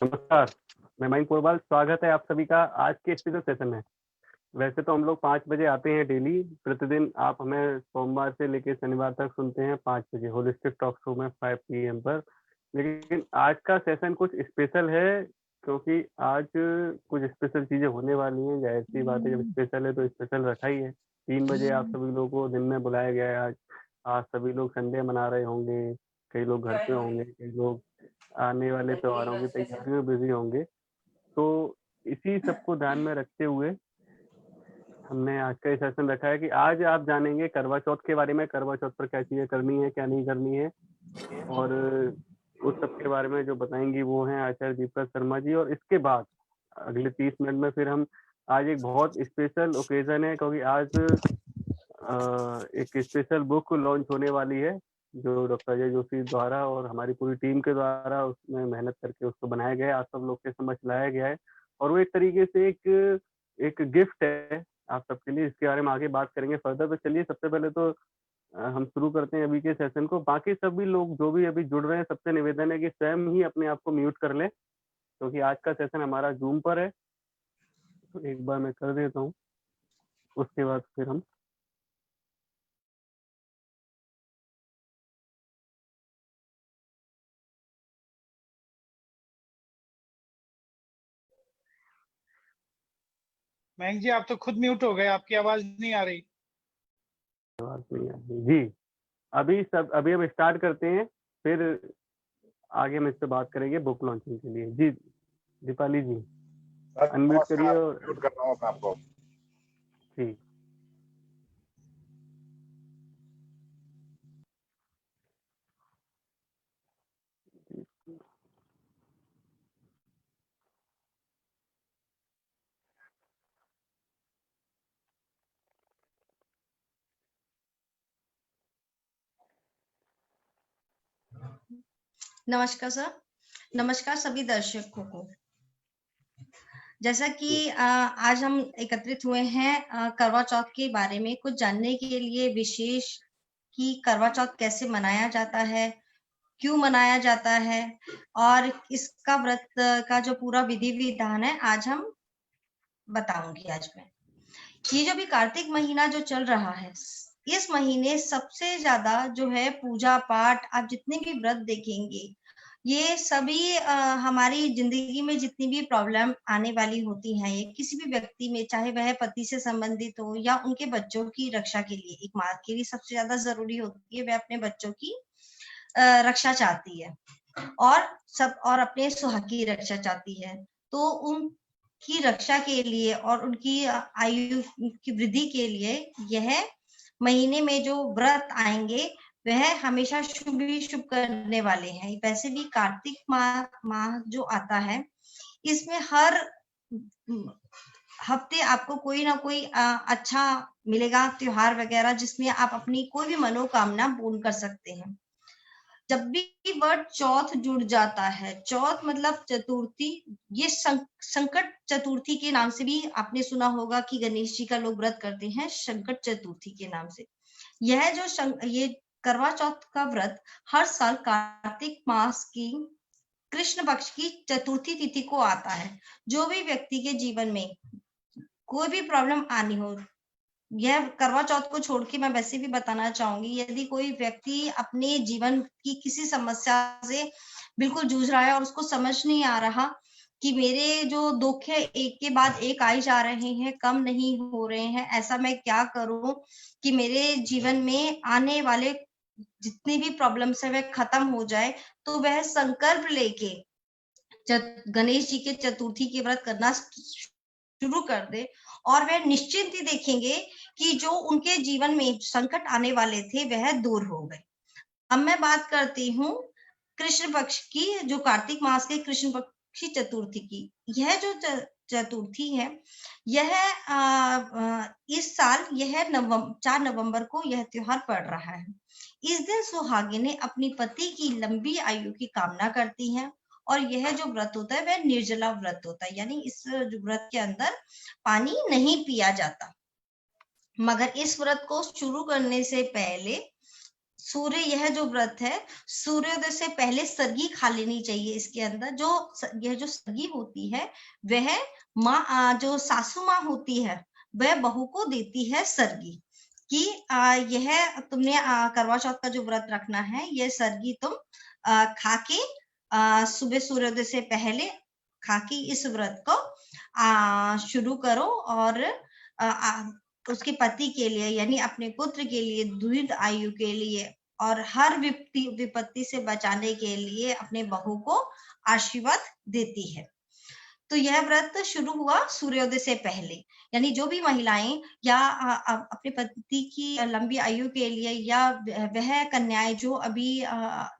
नमस्कार, मैं मयंक पोरवाल। स्वागत है आप सभी का आज के स्पेशल सेशन में। वैसे तो हम लोग 5 बजे आते हैं डेली, प्रतिदिन। आप हमें सोमवार से लेकर शनिवार तक सुनते हैं 5 बजे होलिस्टिक टॉक शो में 5 PM पर। लेकिन आज का सेशन कुछ स्पेशल है, क्योंकि आज कुछ स्पेशल चीजें होने वाली हैं। जाहिर सी बात है, जब स्पेशल है तो स्पेशल रखा ही है। 3 बजे आप सभी लोगों को दिन में बुलाया गया है। आज आज सभी लोग संडे मना रहे होंगे, कई लोग घर पे होंगे, कई लोग आने वाले त्योहारों की तैयारियों में बिजी होंगे। तो इसी सबको ध्यान में रखते हुए हमने आज का ये सेशन रखा है कि आज आप जानेंगे करवा चौथ के बारे में। करवा चौथ पर क्या चीजें करनी है, क्या नहीं करनी है, और उस सब के बारे में जो बताएंगी वो हैं आचार्य दीपक शर्मा जी। और इसके बाद अगले 30 मिनट में फिर हम आज एक बहुत स्पेशल ओकेजन है, क्योंकि आज एक स्पेशल बुक लॉन्च होने वाली है, जो डॉक्टर अजय जोशी द्वारा और हमारी पूरी टीम के द्वारा उसमें मेहनत करके उसको बनाया गया है, आप सब लोग के समझ लाया गया है। और वो एक तरीके से एक गिफ्ट है आप सबके लिए। इसके बारे में आगे बात करेंगे फर्दर। तो चलिए, सबसे पहले तो हम शुरू करते हैं अभी के सेशन को। बाकी सभी लोग जो भी अभी जुड़ रहे हैं, सबसे निवेदन है कि स्वयं ही अपने आप को म्यूट कर लें, क्योंकि आज का सेशन हमारा जूम पर है। तो एक बार मैं कर देता हूँ, उसके बाद फिर हम मयंक जी, आप तो खुद म्यूट हो गए, आपकी आवाज नहीं आ रही। जी अभी हम स्टार्ट करते हैं, फिर आगे हम इस पे बात करेंगे बुक लॉन्चिंग के लिए। जी दीपाली जी अनम्यूट करिए। और म्यूट कर रहा हूँ मैं आपको। जी नमस्कार सर। नमस्कार सभी दर्शकों को। जैसा कि आज हम एकत्रित हुए हैं करवा चौथ के बारे में कुछ जानने के लिए, विशेष कि करवा चौथ कैसे मनाया जाता है, क्यों मनाया जाता है, और इसका व्रत का जो पूरा विधि विधान है आज हम बताऊंगी। आज मैं ये जो भी कार्तिक महीना जो चल रहा है, इस महीने सबसे ज्यादा जो है पूजा पाठ, आप जितने भी व्रत देखेंगे, ये सभी हमारी जिंदगी में जितनी भी प्रॉब्लम आने वाली होती हैं, ये किसी भी व्यक्ति में, चाहे वह पति से संबंधित हो या उनके बच्चों की रक्षा के लिए, एक माँ के लिए सबसे ज्यादा जरूरी होती है, वह अपने बच्चों की रक्षा चाहती है और अपने सुहाग की रक्षा चाहती है। तो उनकी रक्षा के लिए और उनकी आयु की वृद्धि के लिए यह महीने में जो व्रत आएंगे वह हमेशा शुभ ही शुभ करने वाले हैं। वैसे भी कार्तिक माह जो आता है, इसमें हर हफ्ते आपको कोई ना कोई अच्छा मिलेगा त्योहार वगैरह, जिसमें आप अपनी कोई भी मनोकामना पूर्ण कर सकते हैं। जब भी वर्ड चौथ जुड़ जाता है, चौथ मतलब चतुर्थी, ये संकट चतुर्थी के नाम से भी आपने सुना होगा कि गणेश जी का लोग व्रत करते हैं संकट चतुर्थी के नाम से। यह जो ये करवा चौथ का व्रत हर साल कार्तिक मास की कृष्ण पक्ष की चतुर्थी तिथि को आता है। जो भी व्यक्ति के जीवन में कोई भी प्रॉब्लम आनी हो, यह करवा चौथ को छोड़ के मैं वैसे भी बताना चाहूंगी, यदि कोई व्यक्ति अपने जीवन की किसी समस्या से बिल्कुल जूझ रहा है और उसको समझ नहीं आ रहा कि मेरे जो दुख है एक के बाद एक आई जा रहे हैं, कम नहीं हो रहे हैं, ऐसा मैं क्या करूं कि मेरे जीवन में आने वाले जितनी भी प्रॉब्लम्स है वह खत्म हो जाए, तो वह संकल्प लेके गणेश जी के चतुर्थी के व्रत करना शुरू कर दे, और वह निश्चिंत ही देखेंगे कि जो उनके जीवन में संकट आने वाले थे वह दूर हो गए। अब मैं बात करती हूँ कृष्ण पक्ष की, जो कार्तिक मास के कृष्ण पक्ष की चतुर्थी की। यह जो चतुर्थी है, यह इस साल यह 4 नवंबर को यह त्योहार पड़ रहा है। इस दिन सुहागिनें अपनी पति की लंबी आयु की कामना करती हैं, और यह जो व्रत होता है वह निर्जला व्रत होता है, यानी इस व्रत के अंदर पानी नहीं पिया जाता। मगर इस व्रत को शुरू करने से पहले सूर्य, यह जो व्रत है सूर्योदय से पहले सर्गी खा लेनी चाहिए। इसके अंदर जो यह जो सर्गी होती है वह माँ जो सासू माँ होती है वह बहू को देती है सर्गी कि यह तुमने करवा चौथ का जो व्रत रखना है, यह सर्गी तुम खा के सुबह सूर्योदय से पहले खा के इस व्रत को शुरू करो और उसके पति के लिए यानी अपने पुत्र के लिए, दीर्घ आयु के लिए और हर विपत्ति से बचाने के लिए अपने बहू को आशीर्वाद देती है। तो यह व्रत शुरू हुआ सूर्योदय से पहले, यानी जो भी महिलाएं या अपने पति की लंबी आयु के लिए या वह कन्याएं जो अभी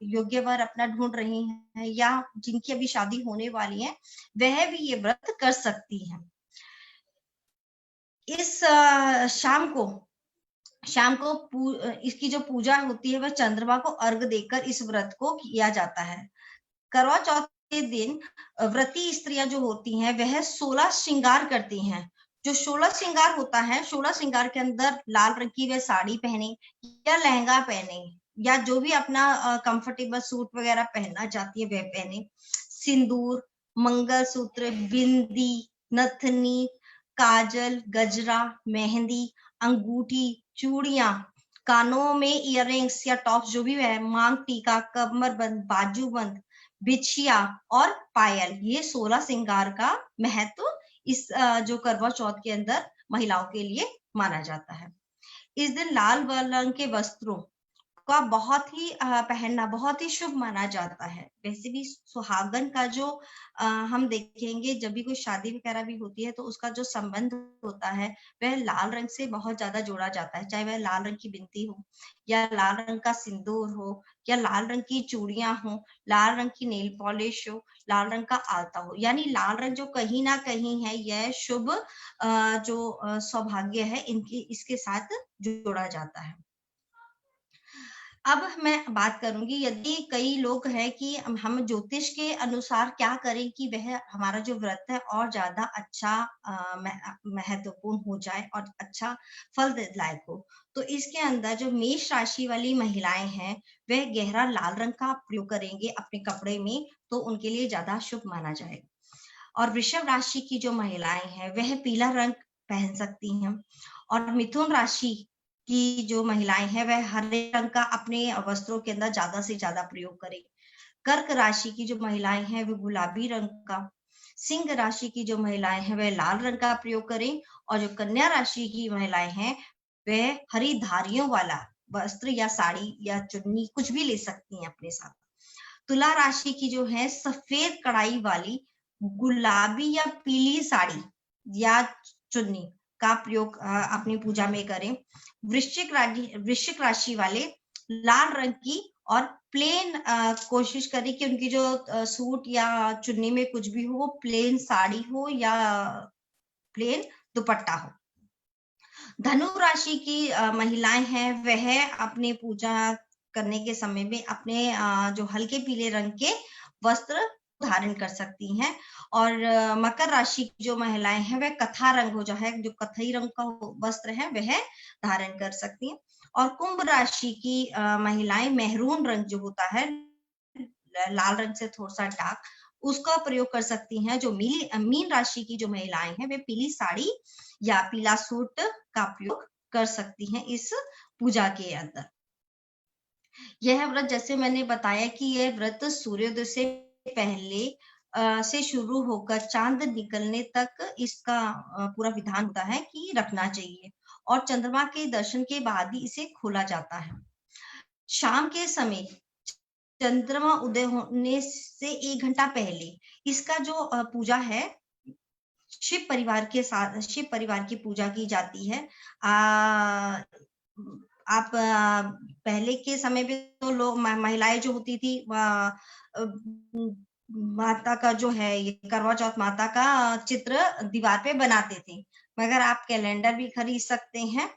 योग्य वर अपना ढूंढ रही हैं या जिनकी अभी शादी होने वाली है, वह भी ये व्रत कर सकती हैं। इस शाम को इसकी जो पूजा होती है वह चंद्रमा को अर्घ देकर इस व्रत को किया जाता है। करवा चौथ के दिन व्रती स्त्रियां जो होती हैं वह 16 श्रृंगार करती हैं। जो 16 श्रृंगार होता है, 16 श्रृंगार के अंदर लाल रंग की वह साड़ी पहने या लहंगा पहने या जो भी अपना कंफर्टेबल सूट वगैरह पहनना चाहती है वह पहने। सिंदूर, मंगलसूत्र, बिंदी, नथनी, काजल, गजरा, मेहंदी, अंगूठी, चूड़ियां, कानों में इयररिंग्स या टॉप्स जो भी है, मांग टीका, कमरबंद, बाजूबंद, बिछिया और पायल, ये 16 श्रृंगार का महत्व इस जो करवा चौथ के अंदर महिलाओं के लिए माना जाता है। इस दिन लाल रंग के वस्त्रों का बहुत ही पहनना बहुत ही शुभ माना जाता है। वैसे भी सुहागन का जो हम देखेंगे जब भी कोई शादी वगैरह भी होती है तो उसका जो संबंध होता है वह लाल रंग से बहुत ज्यादा जोड़ा जाता है, चाहे वह लाल रंग की बिंदी हो या लाल रंग का सिंदूर हो या लाल रंग की चूड़ियां हो, लाल रंग की नेल पॉलिश हो, लाल रंग का आलता हो, यानी लाल रंग जो कहीं ना कहीं है यह शुभ जो सौभाग्य है इनकी इसके साथ जोड़ा जाता है। अब मैं बात करूंगी, यदि कई लोग हैं कि हम ज्योतिष के अनुसार क्या करें कि वह हमारा जो व्रत है और ज्यादा अच्छा महत्वपूर्ण हो जाए और अच्छा फल लायक हो, तो इसके अंदर जो मेष राशि वाली महिलाएं हैं वह गहरा लाल रंग का प्रयोग करेंगे अपने कपड़े में, तो उनके लिए ज्यादा शुभ माना जाएगा। और वृषभ राशि की जो महिलाएं हैं वह पीला रंग पहन सकती हैं। और मिथुन राशि की जो महिलाएं हैं वह हरे रंग का अपने वस्त्रों के अंदर ज्यादा से ज्यादा प्रयोग करें। कर्क राशि की जो महिलाएं हैं वह गुलाबी रंग का, सिंह राशि की जो महिलाएं हैं वह लाल रंग का प्रयोग करें और जो कन्या राशि की महिलाएं हैं वह हरी धारियों वाला वस्त्र या साड़ी या चुन्नी कुछ भी ले सकती हैं अपने साथ। तुला राशि की जो है सफेद कढ़ाई वाली गुलाबी या पीली साड़ी या चुन्नी का प्रयोग अपनी पूजा में करें। वृश्चिक राशि वाले लाल रंग की और प्लेन कोशिश करें कि उनकी जो सूट या चुन्नी में कुछ भी हो वो प्लेन साड़ी हो या प्लेन दुपट्टा हो। धनु राशि की महिलाएं हैं वह अपने पूजा करने के समय में अपने जो हल्के पीले रंग के वस्त्र धारण कर सकती हैं। और मकर राशि की जो महिलाएं हैं वह कथा रंग हो जो है जो कथई रंग का वस्त्र है वह धारण कर सकती हैं। और कुंभ राशि की महिलाएं मेहरून रंग जो होता है लाल रंग से थोड़ा सा डार्क उसका प्रयोग कर सकती हैं। जो मीन राशि की जो महिलाएं हैं वे पीली साड़ी या पीला सूट का प्रयोग कर सकती हैं इस पूजा के अंदर। यह व्रत जैसे मैंने बताया कि यह व्रत सूर्योदय से पहले से शुरू होकर चांद निकलने तक इसका पूरा विधान होता है कि रखना चाहिए और चंद्रमा के दर्शन के बाद ही इसे खोला जाता है। शाम के समय चंद्रमा उदय होने से 1 घंटा पहले इसका जो पूजा है शिव परिवार के साथ शिव परिवार की पूजा की जाती है। आप पहले के समय में तो लोग महिलाएं जो होती थी माता का जो है ये करवा चौथ माता का चित्र दीवार पे बनाते थे, मगर आप कैलेंडर भी खरीद सकते हैं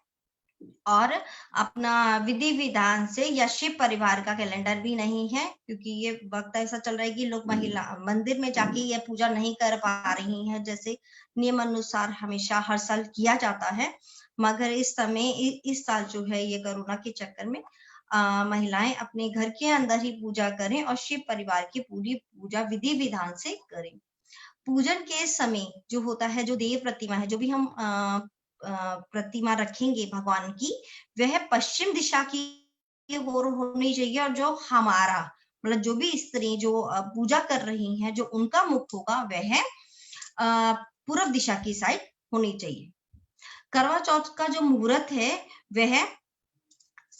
और अपना विधि विधान से या शिव परिवार का कैलेंडर भी नहीं है क्योंकि ये वक्त ऐसा चल रहा है कि लोग महिला मंदिर में जाके ये पूजा नहीं कर पा रही हैं जैसे नियम अनुसार हमेशा हर साल किया जाता है। मगर इस समय इस साल जो है ये कोरोना के चक्कर में महिलाएं अपने घर के अंदर ही पूजा करें और शिव परिवार की पूरी पूजा विधि विधान से करें। पूजन के समय जो होता है, जो देव प्रतिमा है, जो भी हम प्रतिमा रखेंगे भगवान की, वह पश्चिम दिशा की ओर होनी चाहिए, और जो हमारा मतलब जो भी स्त्री जो पूजा कर रही हैं, जो उनका मुख होगा वह पूर्व दिशा की साइड होनी चाहिए। करवा चौथ का जो मुहूर्त है वह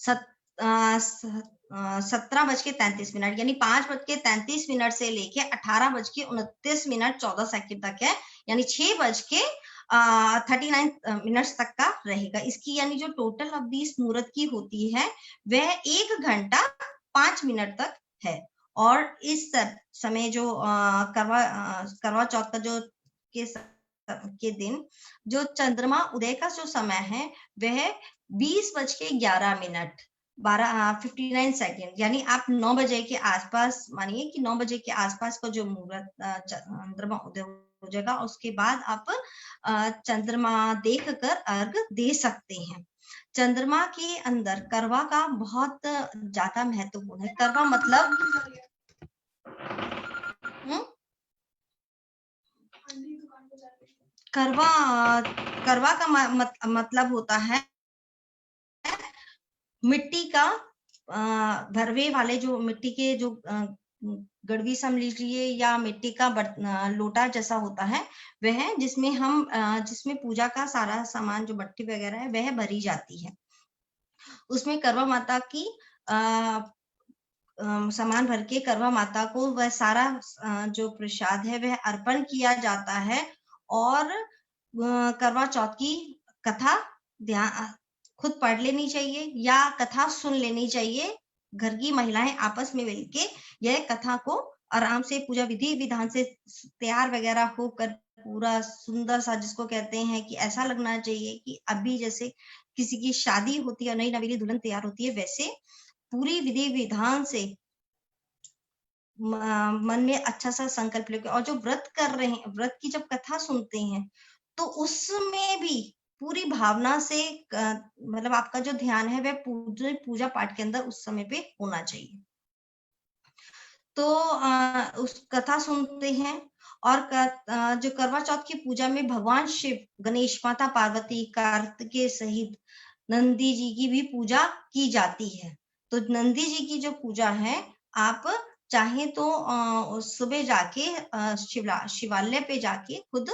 17:33 यानी 5:33 से लेके 18:29 14 तक है, यानी 6:39 तक का रहेगा। इसकी यानी जो टोटल अवधि इस मुहूर्त की होती है वह 1 घंटा 5 मिनट तक है। और इस समय जो करवा चौथ का जो के दिन जो चंद्रमा उदय का जो समय है वह 20:11 59 यानी आप 9 बजे के आसपास मानिए कि 9 बजे के आसपास का जो मुहूर्त चंद्रमा उदय हो जाएगा, उसके बाद आप चंद्रमा देखकर अर्घ दे सकते हैं। चंद्रमा के अंदर करवा का बहुत ज्यादा महत्वपूर्ण है। करवा मतलब करवा का मतलब होता है मिट्टी का भरवे वाले, जो मिट्टी के जो गड़वी समझ लीजिए या मिट्टी का लोटा जैसा होता है वह, जिसमें पूजा का सारा सामान जो मट्टी वगैरह है वह भरी जाती है। उसमें करवा माता की सामान भर के करवा माता को वह सारा जो प्रसाद है वह अर्पण किया जाता है। और करवा चौथ की कथा खुद पढ़ लेनी चाहिए या कथा सुन लेनी चाहिए। घर की महिलाएं आपस में मिलके यह कथा को आराम से पूजा विधि विधान से तैयार वगैरह होकर पूरा सुंदर सा, जिसको कहते हैं कि ऐसा लगना चाहिए कि अभी जैसे किसी की शादी होती है, नई नवेली दुल्हन तैयार होती है, वैसे पूरी विधि विधान से मन में अच्छा सा संकल्प लेके, और जो व्रत कर रहे हैं, व्रत की जब कथा सुनते हैं तो उसमें भी पूरी भावना से मतलब आपका जो ध्यान है वह पूजा पाठ के अंदर उस समय पे होना चाहिए। तो उस कथा सुनते हैं। और जो करवा चौथ की पूजा में भगवान शिव, गणेश माता पार्वती, कार्तिकेय सहित नंदी जी की भी पूजा की जाती है। तो नंदी जी की जो पूजा है, आप चाहे तो सुबह जाके शिवालय पे जाके खुद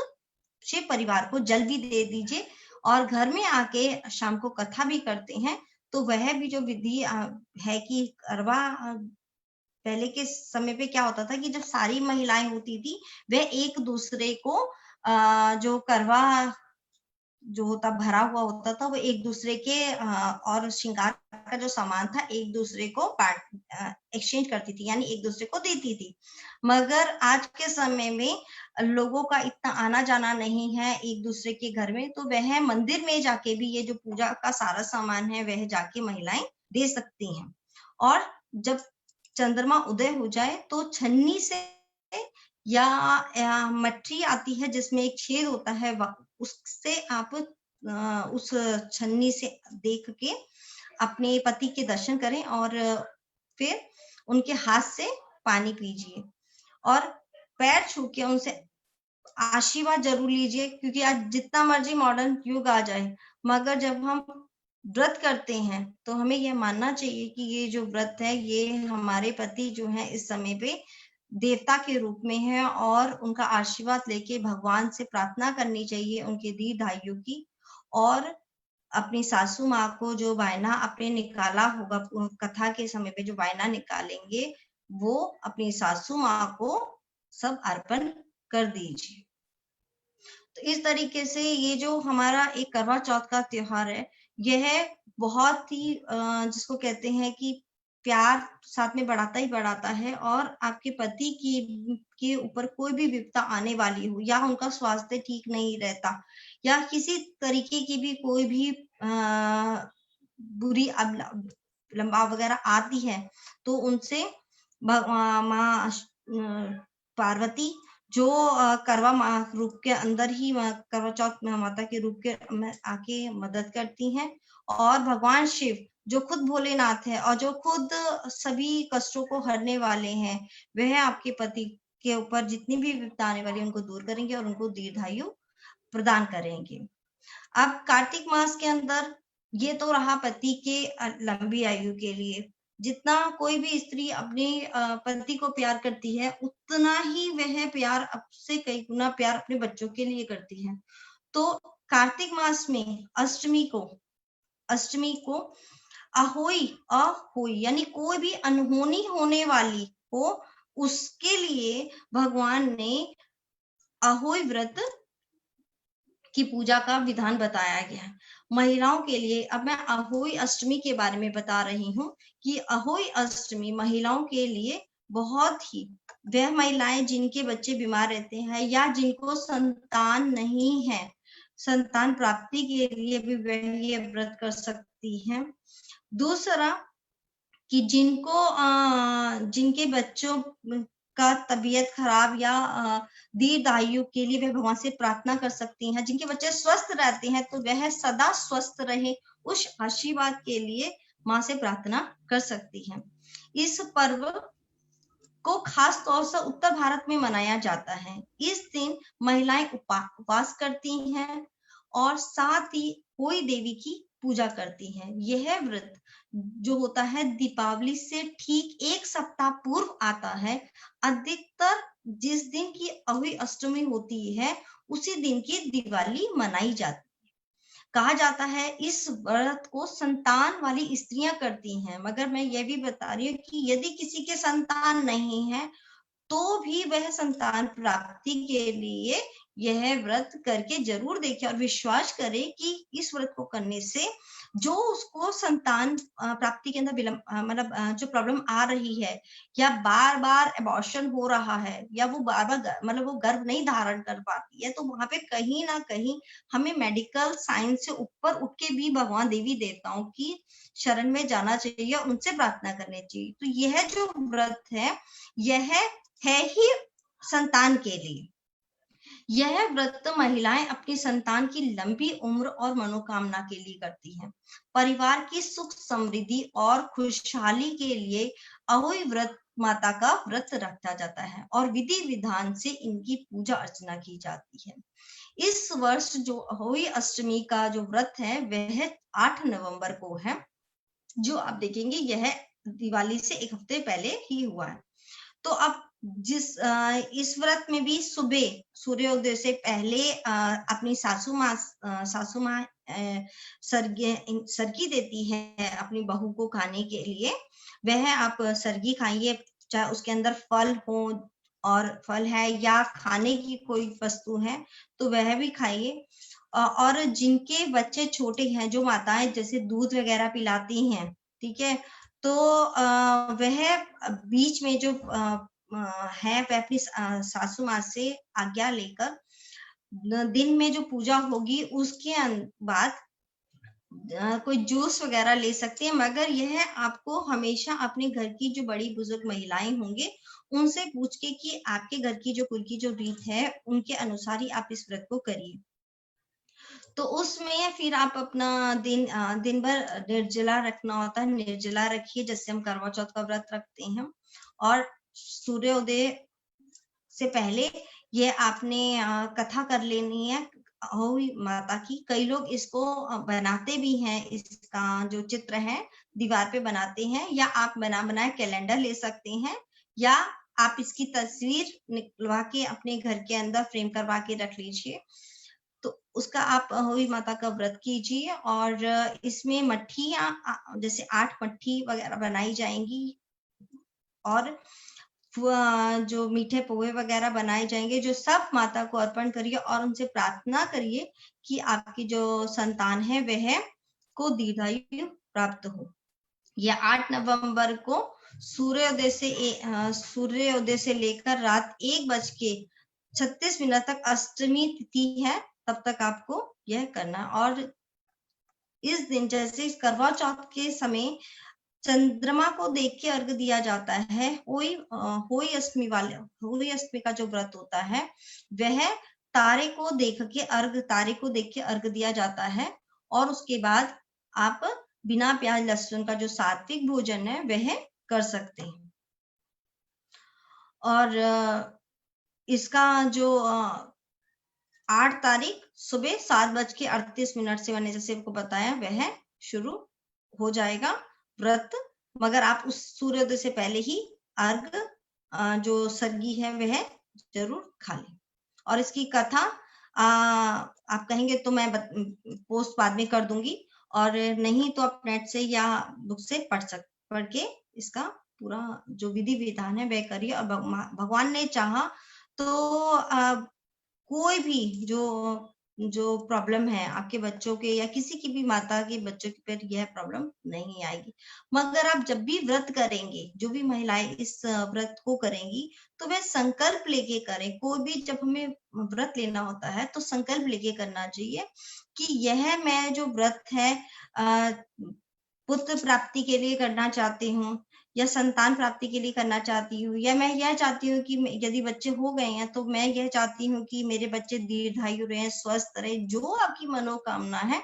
शिव परिवार को जल भी दे दीजिए, और घर में आके शाम को कथा भी करते हैं। तो वह भी जो विधि है कि करवा, पहले के समय पे क्या होता था कि जब सारी महिलाएं होती थी वह एक दूसरे को जो करवा जो होता भरा हुआ होता था वो एक दूसरे के और श्रृंगार का जो सामान था एक दूसरे को एक्सचेंज करती थी, यानी एक दूसरे को देती थी। मगर आज के समय में लोगों का इतना आना जाना नहीं है एक दूसरे के घर में, तो वह मंदिर में जाके भी ये जो पूजा का सारा सामान है वह जाके महिलाएं दे सकती हैं। और जब चंद्रमा उदय हो जाए तो छन्नी से या मटरी आती है जिसमें एक छेद होता है, उससे आप उस छन्नी से देख के अपने पति के दर्शन करें और फिर उनके हाथ से पानी पीजिए और पैर छू के उनसे आशीर्वाद जरूर लीजिए। क्योंकि आज जितना मर्जी मॉडर्न युग आ जाए, मगर जब हम व्रत करते हैं तो हमें यह मानना चाहिए कि ये जो व्रत है ये हमारे पति जो है इस समय पे देवता के रूप में है, और उनका आशीर्वाद लेके भगवान से प्रार्थना करनी चाहिए उनके दीर्घायु की। और अपनी सासू माँ को जो वायना आपने निकाला होगा कथा के समय पे, जो वायना निकालेंगे वो अपनी सासू माँ को सब अर्पण कर दीजिए। तो इस तरीके से ये जो हमारा एक करवा चौथ का त्योहार है, यह बहुत ही जिसको कहते हैं कि प्यार साथ में बढ़ाता ही बढ़ाता है। और आपके पति के ऊपर कोई भी विपदा आने वाली हो, या उनका स्वास्थ्य ठीक नहीं रहता, या किसी तरीके की भी कोई भी बुरी लंबा वगैरह आती है, तो उनसे माँ पार्वती जो करवा रूप के अंदर ही करवा चौथ माता के रूप के आके मदद करती हैं। और भगवान शिव जो खुद भोलेनाथ है और जो खुद सभी कष्टों को हरने वाले हैं, वह आपके पति के ऊपर जितनी भी विपदा आने वाली है उनको दूर करेंगे और उनको दीर्घायु प्रदान करेंगे। अब कार्तिक मास के अंदर ये तो रहा पति के लंबी आयु के लिए। जितना कोई भी स्त्री अपने पति को प्यार करती है, उतना ही वह प्यार अब से कई गुना प्यार अपने बच्चों के लिए करती है। तो कार्तिक मास में अष्टमी को अहोई यानी कोई भी अनहोनी होने वाली हो, उसके लिए भगवान ने अहोई व्रत की पूजा का विधान बताया गया है महिलाओं के लिए। अब मैं अहोई अष्टमी के बारे में बता रही हूँ कि अहोई अष्टमी महिलाओं के लिए बहुत ही, वह महिलाएं जिनके बच्चे बीमार रहते हैं या जिनको संतान नहीं है, संतान प्राप्ति के लिए भी वह ये व्रत कर सकती हैं। दूसरा कि जिनके बच्चों का तबीयत खराब या दीर्घायु के लिए वह भगवान से प्रार्थना कर सकती हैं। जिनके बच्चे स्वस्थ रहते हैं तो वह सदा स्वस्थ रहे, उस आशीर्वाद के लिए माँ से प्रार्थना कर सकती हैं। इस पर्व को खास तौर से उत्तर भारत में मनाया जाता है। इस दिन महिलाएं उपवास करती हैं और साथ ही कोई देवी की पूजा करती हैं। यह व्रत जो होता है दीपावली से ठीक एक सप्ताह पूर्व आता है। अधिकतर जिस दिन की अहोई अष्टमी होती है उसी दिन की दिवाली मनाई जाती है। कहा जाता है इस व्रत को संतान वाली स्त्रियां करती हैं, मगर मैं ये भी बता रही हूँ कि यदि किसी के संतान नहीं है तो भी वह संतान प्राप्ति के लिए यह व्रत करके जरूर देखे और विश्वास करे कि इस व्रत को करने से जो उसको संतान प्राप्ति के अंदर मतलब जो प्रॉब्लम आ रही है या बार बार एबॉर्शन हो रहा है या वो बार बार मतलब वो गर्भ नहीं धारण कर पाती है, तो वहां पे कहीं ना कहीं हमें मेडिकल साइंस से ऊपर उठ के भी भगवान देवी देवताओं की शरण में जाना चाहिए और उनसे प्रार्थना करनी चाहिए। तो यह जो व्रत है यह है ही संतान के लिए। यह व्रत महिलाएं अपनी संतान की लंबी उम्र और मनोकामना के लिए करती हैं। परिवार की सुख समृद्धि और खुशहाली के लिए अहोई व्रत माता का व्रत रखा जाता है और विधि विधान से इनकी पूजा अर्चना की जाती है। इस वर्ष जो अहोई अष्टमी का जो व्रत है वह 8 नवंबर को है, जो आप देखेंगे यह दिवाली से एक हफ्ते पहले ही हुआ है। तो अब इस व्रत में भी सुबह सूर्योदय से पहले अपनी सासू माँ सरगी देती है अपनी बहू को खाने के लिए। वह आप सरगी खाइए, चाहे उसके अंदर फल हो और फल है या खाने की कोई वस्तु है तो वह भी खाइए। और जिनके बच्चे छोटे हैं, जो माताएं जैसे दूध वगैरह पिलाती हैं, ठीक है, तो वह बीच में जो है वह अपनी सासू माँ से आज्ञा लेकर दिन में जो पूजा होगी उसके बाद कोई जूस वगैरह ले सकते हैं, मगर यह आपको हमेशा अपने घर की जो बड़ी बुजुर्ग महिलाएं होंगे उनसे पूछ के कि आपके घर की जो कुल की जो रीत है उनके अनुसार ही आप इस व्रत को करिए। तो उसमें फिर आप अपना दिन भर निर्जला रखना होता है, निर्जला रखिए जैसे हम करवा चौथ का व्रत रखते हैं। और सूर्योदय से पहले ये आपने कथा कर लेनी है अहोई माता की। कई लोग इसको बनाते भी हैं, इसका जो चित्र है दीवार पे बनाते हैं, या आप बनाए कैलेंडर ले सकते हैं, या आप इसकी तस्वीर निकलवा के अपने घर के अंदर फ्रेम करवा के रख लीजिए। तो उसका आप अहोई माता का व्रत कीजिए और इसमें मट्ठियां जैसे 8 मट्ठी वगैरह बनाई जाएंगी और जो मीठे पोहे वगैरह बनाए जाएंगे, जो सब माता को अर्पण करिए और उनसे प्रार्थना करिए कि आपकी जो संतान है वह को दीर्घायु प्राप्त हो। यह 8 नवंबर को सूर्योदय से लेकर रात 1:36 तक अष्टमी तिथि है, तब तक आपको यह करना। और इस दिन जैसे करवा चौथ के समय चंद्रमा को देख के अर्घ दिया जाता है, होई अष्टमी का जो व्रत होता है वह तारे को देख के अर्घ दिया जाता है और उसके बाद आप बिना प्याज लहसुन का जो सात्विक भोजन है वह कर सकते हैं। और इसका जो 8 तारीख सुबह 7:38 से मैंने जैसे आपको बताया वह शुरू हो जाएगा व्रत, मगर आप उस सूर्योदय से पहले ही अर्घ जो सर्गी है वह जरूर खा लें। और इसकी कथा आप कहेंगे तो मैं पोस्ट बाद में कर दूंगी, और नहीं तो आप नेट से या बुक से पढ़ के इसका पूरा जो विधि विधान है वह करिए। और भगवान ने चाहा तो कोई भी जो प्रॉब्लम है आपके बच्चों के या किसी की भी माता के बच्चों के पर यह प्रॉब्लम नहीं आएगी। मगर आप जब भी व्रत करेंगे, जो भी महिलाएं इस व्रत को करेंगी, तो वह संकल्प लेके करें। कोई भी जब हमें व्रत लेना होता है तो संकल्प लेके करना चाहिए कि यह मैं जो व्रत है पुत्र प्राप्ति के लिए करना चाहती हूँ, या संतान प्राप्ति के लिए करना चाहती हूँ, या मैं यह चाहती हूँ कि यदि बच्चे हो गए हैं तो मैं यह चाहती हूँ कि मेरे बच्चे दीर्घायु रहे, स्वस्थ रहे। जो आपकी मनोकामना है,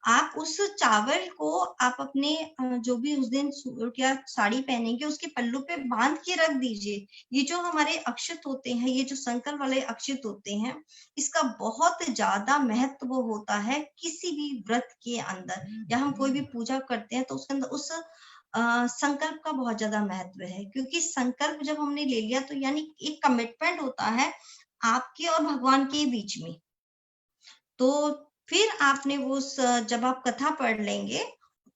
आप उस चावल को आप अपने जो भी उस दिन क्या साड़ी पहनेंगे उसके पल्लू पे बांध के रख दीजिए। ये जो हमारे अक्षत होते हैं, ये जो संकल्प वाले अक्षत होते हैं, इसका बहुत ज्यादा महत्व होता है किसी भी व्रत के अंदर, या हम कोई भी पूजा करते हैं तो उसके अंदर उस संकल्प का बहुत ज्यादा महत्व है। क्योंकि संकल्प जब हमने ले लिया तो यानी एक कमिटमेंट होता है आपके और भगवान के बीच में। तो फिर आपने वो जब आप कथा पढ़ लेंगे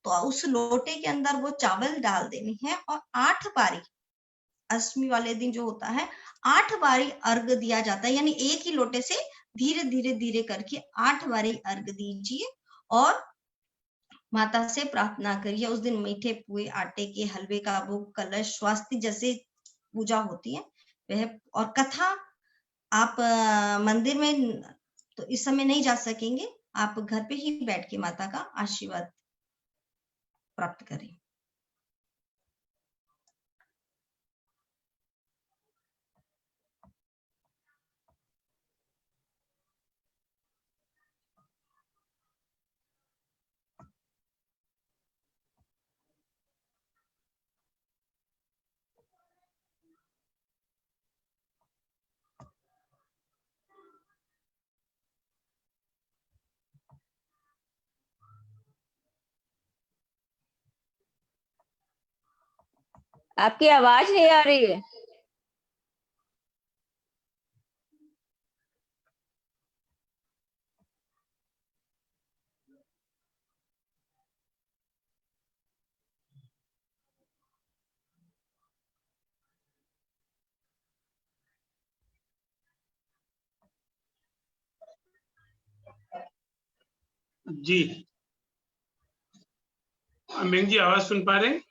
तो उस लोटे के अंदर वो चावल डाल देनी है, और 8 बारी अष्टमी वाले दिन जो होता है 8 बारी अर्घ दिया जाता है। यानी एक ही लोटे से धीरे धीरे धीरे करके 8 बारी अर्घ दीजिए, और माता से प्रार्थना करिए। उस दिन मीठे पुए, आटे के हलवे का भोग, कलश, स्वास्ति जैसे पूजा होती है वह, और कथा आप मंदिर में तो इस समय नहीं जा सकेंगे, आप घर पे ही बैठ के माता का आशीर्वाद प्राप्त करें। आपकी आवाज नहीं आ रही है। जी मेघ जी, आवाज सुन पा रहे हैं?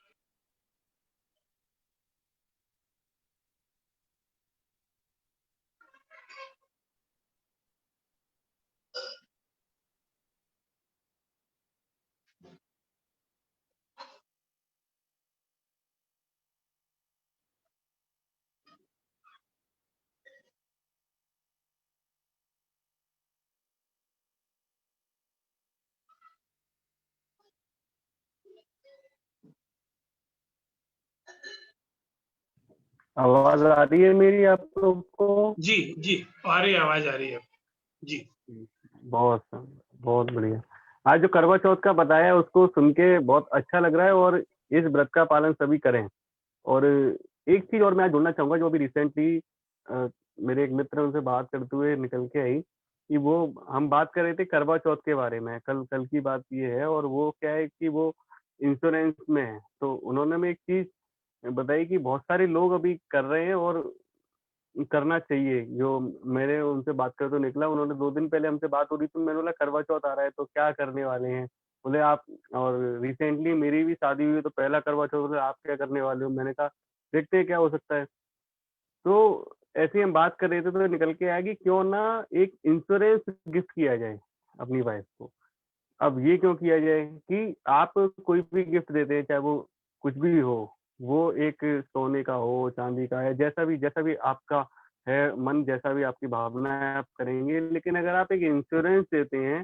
आवाज आ रही है मेरी आप लोग को? जी जी, आ रही है, आवाज आ रही है जी। बहुत बहुत बढ़िया। आज जो करवा चौथ का बताया उसको सुन के बहुत अच्छा लग रहा है, और इस व्रत का पालन सभी करें। और एक चीज और मैं आज जोड़ना चाहूंगा, जो अभी रिसेंटली मेरे एक मित्र उनसे बात करते हुए निकल के आई, कि वो हम बात कर रहे थे करवा चौथ के बारे में। कल की बात ये है, और वो क्या है कि वो इंश्योरेंस में है। तो उन्होंने में एक चीज बताई कि बहुत सारे लोग अभी कर रहे हैं और करना चाहिए। जो मेरे उनसे बात कर तो निकला, उन्होंने 2 दिन पहले हमसे बात हो रही, तो मैंने बोला करवा चौथ आ रहा है तो क्या करने वाले हैं? बोले आप, और रिसेंटली मेरी भी शादी हुई तो पहला करवा चौथ, बोले आप क्या करने वाले हो? मैंने कहा देखते हैं क्या हो सकता है। तो ऐसे ही हम बात कर रहे थे तो निकल के आया कि क्यों ना एक इंश्योरेंस गिफ्ट किया जाए अपनी वाइफ को। अब ये क्यों किया जाए कि आप कोई भी गिफ्ट देते हैं, चाहे वो कुछ भी हो, वो एक सोने का हो, चांदी का है, जैसा भी आपका है मन, जैसा भी आपकी भावना है आप करेंगे। लेकिन अगर आप एक इंश्योरेंस देते हैं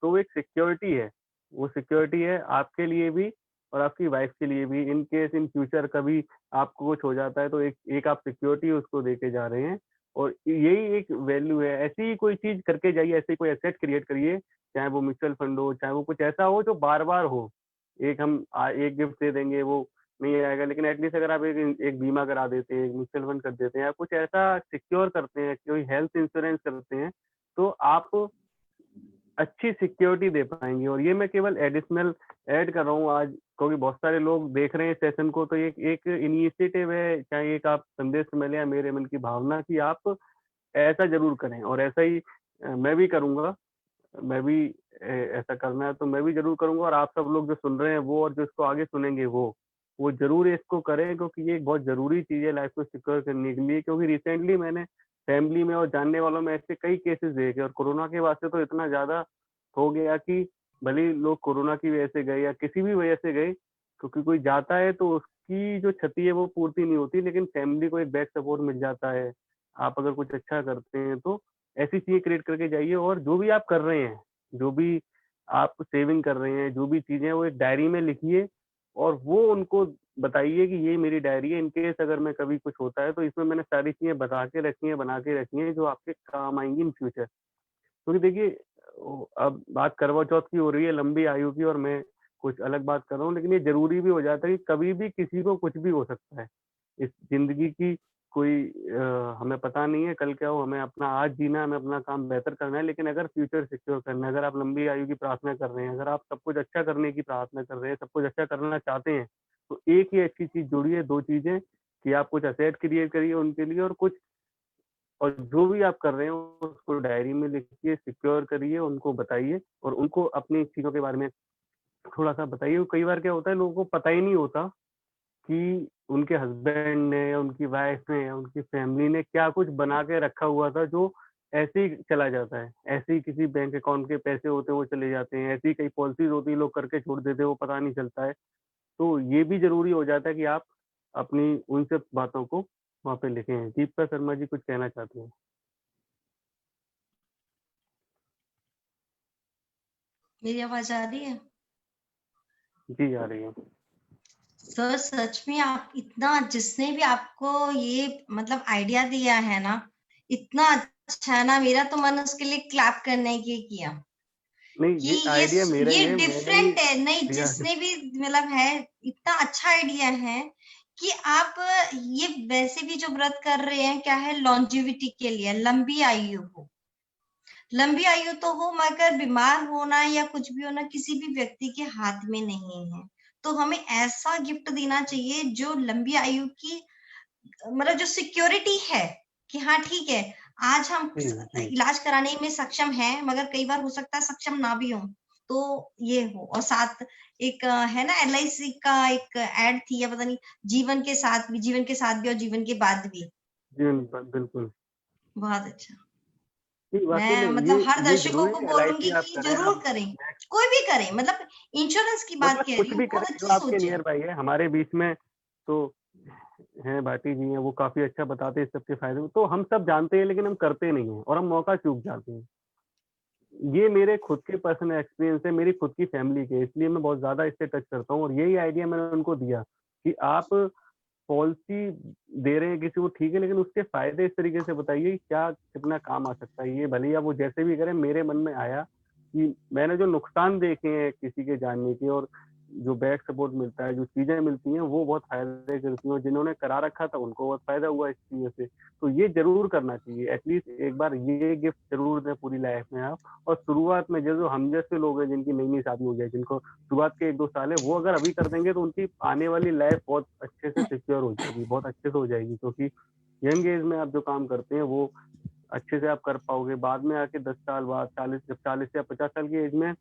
तो वो एक सिक्योरिटी है वो सिक्योरिटी है आपके लिए भी और आपकी वाइफ के लिए भी। इन केस इन फ्यूचर कभी आपको कुछ हो जाता है तो एक आप सिक्योरिटी उसको देके जा रहे हैं और यही एक वैल्यू है। ऐसी ही कोई चीज करके जाइए, ऐसे कोई एसेट क्रिएट करिए, चाहे वो म्यूचुअल फंड हो, चाहे वो कुछ ऐसा हो जो बार बार हो। एक गिफ्ट दे देंगे वो नहीं आएगा, लेकिन एटलीस्ट अगर आप एक बीमा करा देते हैं, एक म्यूचुअल फंड कर देते हैं या कुछ ऐसा सिक्योर करते हैं, कोई हेल्थ इंश्योरेंस करते हैं, तो आप अच्छी सिक्योरिटी दे पाएंगे। और ये मैं केवल एडिशनल ऐड कर रहा हूँ आज, क्योंकि बहुत सारे लोग देख रहे हैं सेशन को, तो एक इनिशिएटिव है, चाहे एक आप संदेश मिले या मेरे मन की भावना कि आप ऐसा जरूर करें। और ऐसा ही मैं भी करूंगा, मैं भी ऐसा करना है तो मैं भी जरूर करूंगा। और आप सब लोग जो सुन रहे हैं वो और जो इसको आगे सुनेंगे वो जरूर इसको करें, क्योंकि ये एक बहुत जरूरी चीज है लाइफ को सिक्योर करने के लिए। क्योंकि रिसेंटली मैंने फैमिली में और जानने वालों में ऐसे कई केसेस देखे, और कोरोना के बाद से तो इतना ज्यादा हो गया कि भले ही लोग कोरोना की वजह से गए या किसी भी वजह से गए, क्योंकि कोई जाता है तो उसकी जो क्षति है वो पूर्ति नहीं होती, लेकिन फैमिली को एक बैक सपोर्ट मिल जाता है। आप अगर कुछ अच्छा करते हैं तो ऐसी चीजें क्रिएट करके जाइए। और जो भी आप कर रहे हैं, जो भी आप सेविंग कर रहे हैं, जो भी चीजें वो एक डायरी में लिखिए और वो उनको बताइए कि ये मेरी डायरी है, इनकेस अगर मैं कभी कुछ होता है तो इसमें मैंने सारी चीजें बता के रखी है, बना के रखी है, जो आपके काम आएंगी इन फ्यूचर। क्योंकि देखिए अब बात करवा चौथ की हो रही है, लंबी आयु की, और मैं कुछ अलग बात कर रहा हूँ, लेकिन ये जरूरी भी हो जाता है कि कभी भी किसी को कुछ भी हो सकता है इस जिंदगी की। कोई हमें पता नहीं है कल क्या हो, हमें अपना आज जीना है, हमें अपना काम बेहतर करना है। लेकिन अगर फ्यूचर सिक्योर करना है, अगर आप लंबी आयु की प्रार्थना कर रहे हैं, अगर आप सब कुछ अच्छा करने की प्रार्थना कर रहे हैं, सब कुछ अच्छा करना चाहते हैं, तो एक ही अच्छी चीज जोड़िए, दो चीजें, कि आप कुछ असेट क्रिएट करिए उनके लिए, और जो भी आप कर रहे हो उसको डायरी में लिखिए, सिक्योर करिए, उनको बताइए और उनको अपनी चीजों के बारे में थोड़ा सा बताइए। कई बार क्या होता है, लोगों को पता ही नहीं होता कि उनके हस्बैंड ने या उनकी वाइफ ने या उनकी फैमिली ने क्या कुछ बना के रखा हुआ था जो ऐसे ही चला जाता है। ऐसे ही किसी बैंक अकाउंट के पैसे होते हैं वो चले जाते हैं, ऐसी कई पॉलिसीज होती है लोग करके छोड़ देते हैं, वो पता नहीं चलता है। तो ये भी जरूरी हो जाता है कि आप अपनी उन सब बातों को वहाँ पे लिखें। दीपिका शर्मा जी कुछ कहना चाहते हैं? मेरी आवाज आ रही है? जी आ रही है। सर सच में आप इतना, जिसने भी आपको ये मतलब आइडिया दिया है ना, इतना अच्छा है ना, मेरा तो मन उसके लिए क्लैप करने के किया नहीं, कि ये आइडिया मेरा ही ये है, मैंने ही डिफरेंट है। नहीं, दिया है। जिसने भी मतलब है, इतना अच्छा आइडिया है कि आप ये वैसे भी जो व्रत कर रहे हैं, क्या है, लॉन्जिविटी के लिए, लंबी आयु हो। लंबी आयु तो हो, मगर बीमार होना या कुछ भी होना किसी भी व्यक्ति के हाथ में नहीं है। तो हमें ऐसा गिफ्ट देना चाहिए जो लंबी आयु की मतलब जो सिक्योरिटी है कि हाँ ठीक है, आज हम जी जी इलाज कराने में सक्षम हैं, मगर कई बार हो सकता है सक्षम ना भी हो, तो ये हो। और साथ एक है ना, LIC का एक एड थी या पता नहीं, जीवन के साथ भी, जीवन के साथ भी और जीवन के बाद भी। बिल्कुल। बहुत अच्छा। नहीं, वाकई मैं में मतलब हर ये दर्शकों जरूरी को है बोलूंगी LIC आप कि करें, जरूर आप करें, कोई भी करे, मतलब इंश्योरेंस की बात मतलब कह कुछ रही हूँ, भी करें बहुत जो अच्छी आपके सोच है। नियर बाई है। हमारे बीच में तो हैं भाटी जी हैं, वो काफी अच्छा बताते हैं इस सबके फायदे, तो हम सब जानते हैं लेकिन हम करते नहीं हैं और हम मौका चूक जाते हैं। ये मेरे खुद के पर्सनल एक्सपीरियंस है, मेरी खुद की फैमिली के, इसलिए मैं बहुत ज्यादा इससे टच करता हूँ। और यही आइडिया मैंने उनको दिया कि आप पॉलिसी दे रहे हैं किसी को, ठीक है, लेकिन उसके फायदे इस तरीके से बताइए कि क्या कितना काम आ सकता है। ये भले ही आप वो जैसे भी करें, मेरे मन में आया कि मैंने जो नुकसान देखे हैं किसी के जानने के, और जो बैक सपोर्ट मिलता है, जो चीजें मिलती हैं, वो बहुत फायदे करती हैं, और जिन्होंने करा रखा था उनको बहुत फायदा हुआ इस चीजों से। तो ये जरूर करना चाहिए, एटलीस्ट एक बार ये गिफ्ट जरूर दें पूरी लाइफ में आप। और शुरुआत में जो हम जैसे लोग हैं जिनकी नई नई शादी हो जाए, जिनको शुरुआत के 1-2 साल है, वो अगर अभी कर देंगे तो उनकी आने वाली लाइफ बहुत अच्छे से सिक्योर हो जाएगी, बहुत अच्छे से हो जाएगी। क्योंकि यंग एज में आप जो काम करते हैं वो अच्छे से आप कर पाओगे। बाद में आके 10 साल बाद, 40 या 50 साल की एज में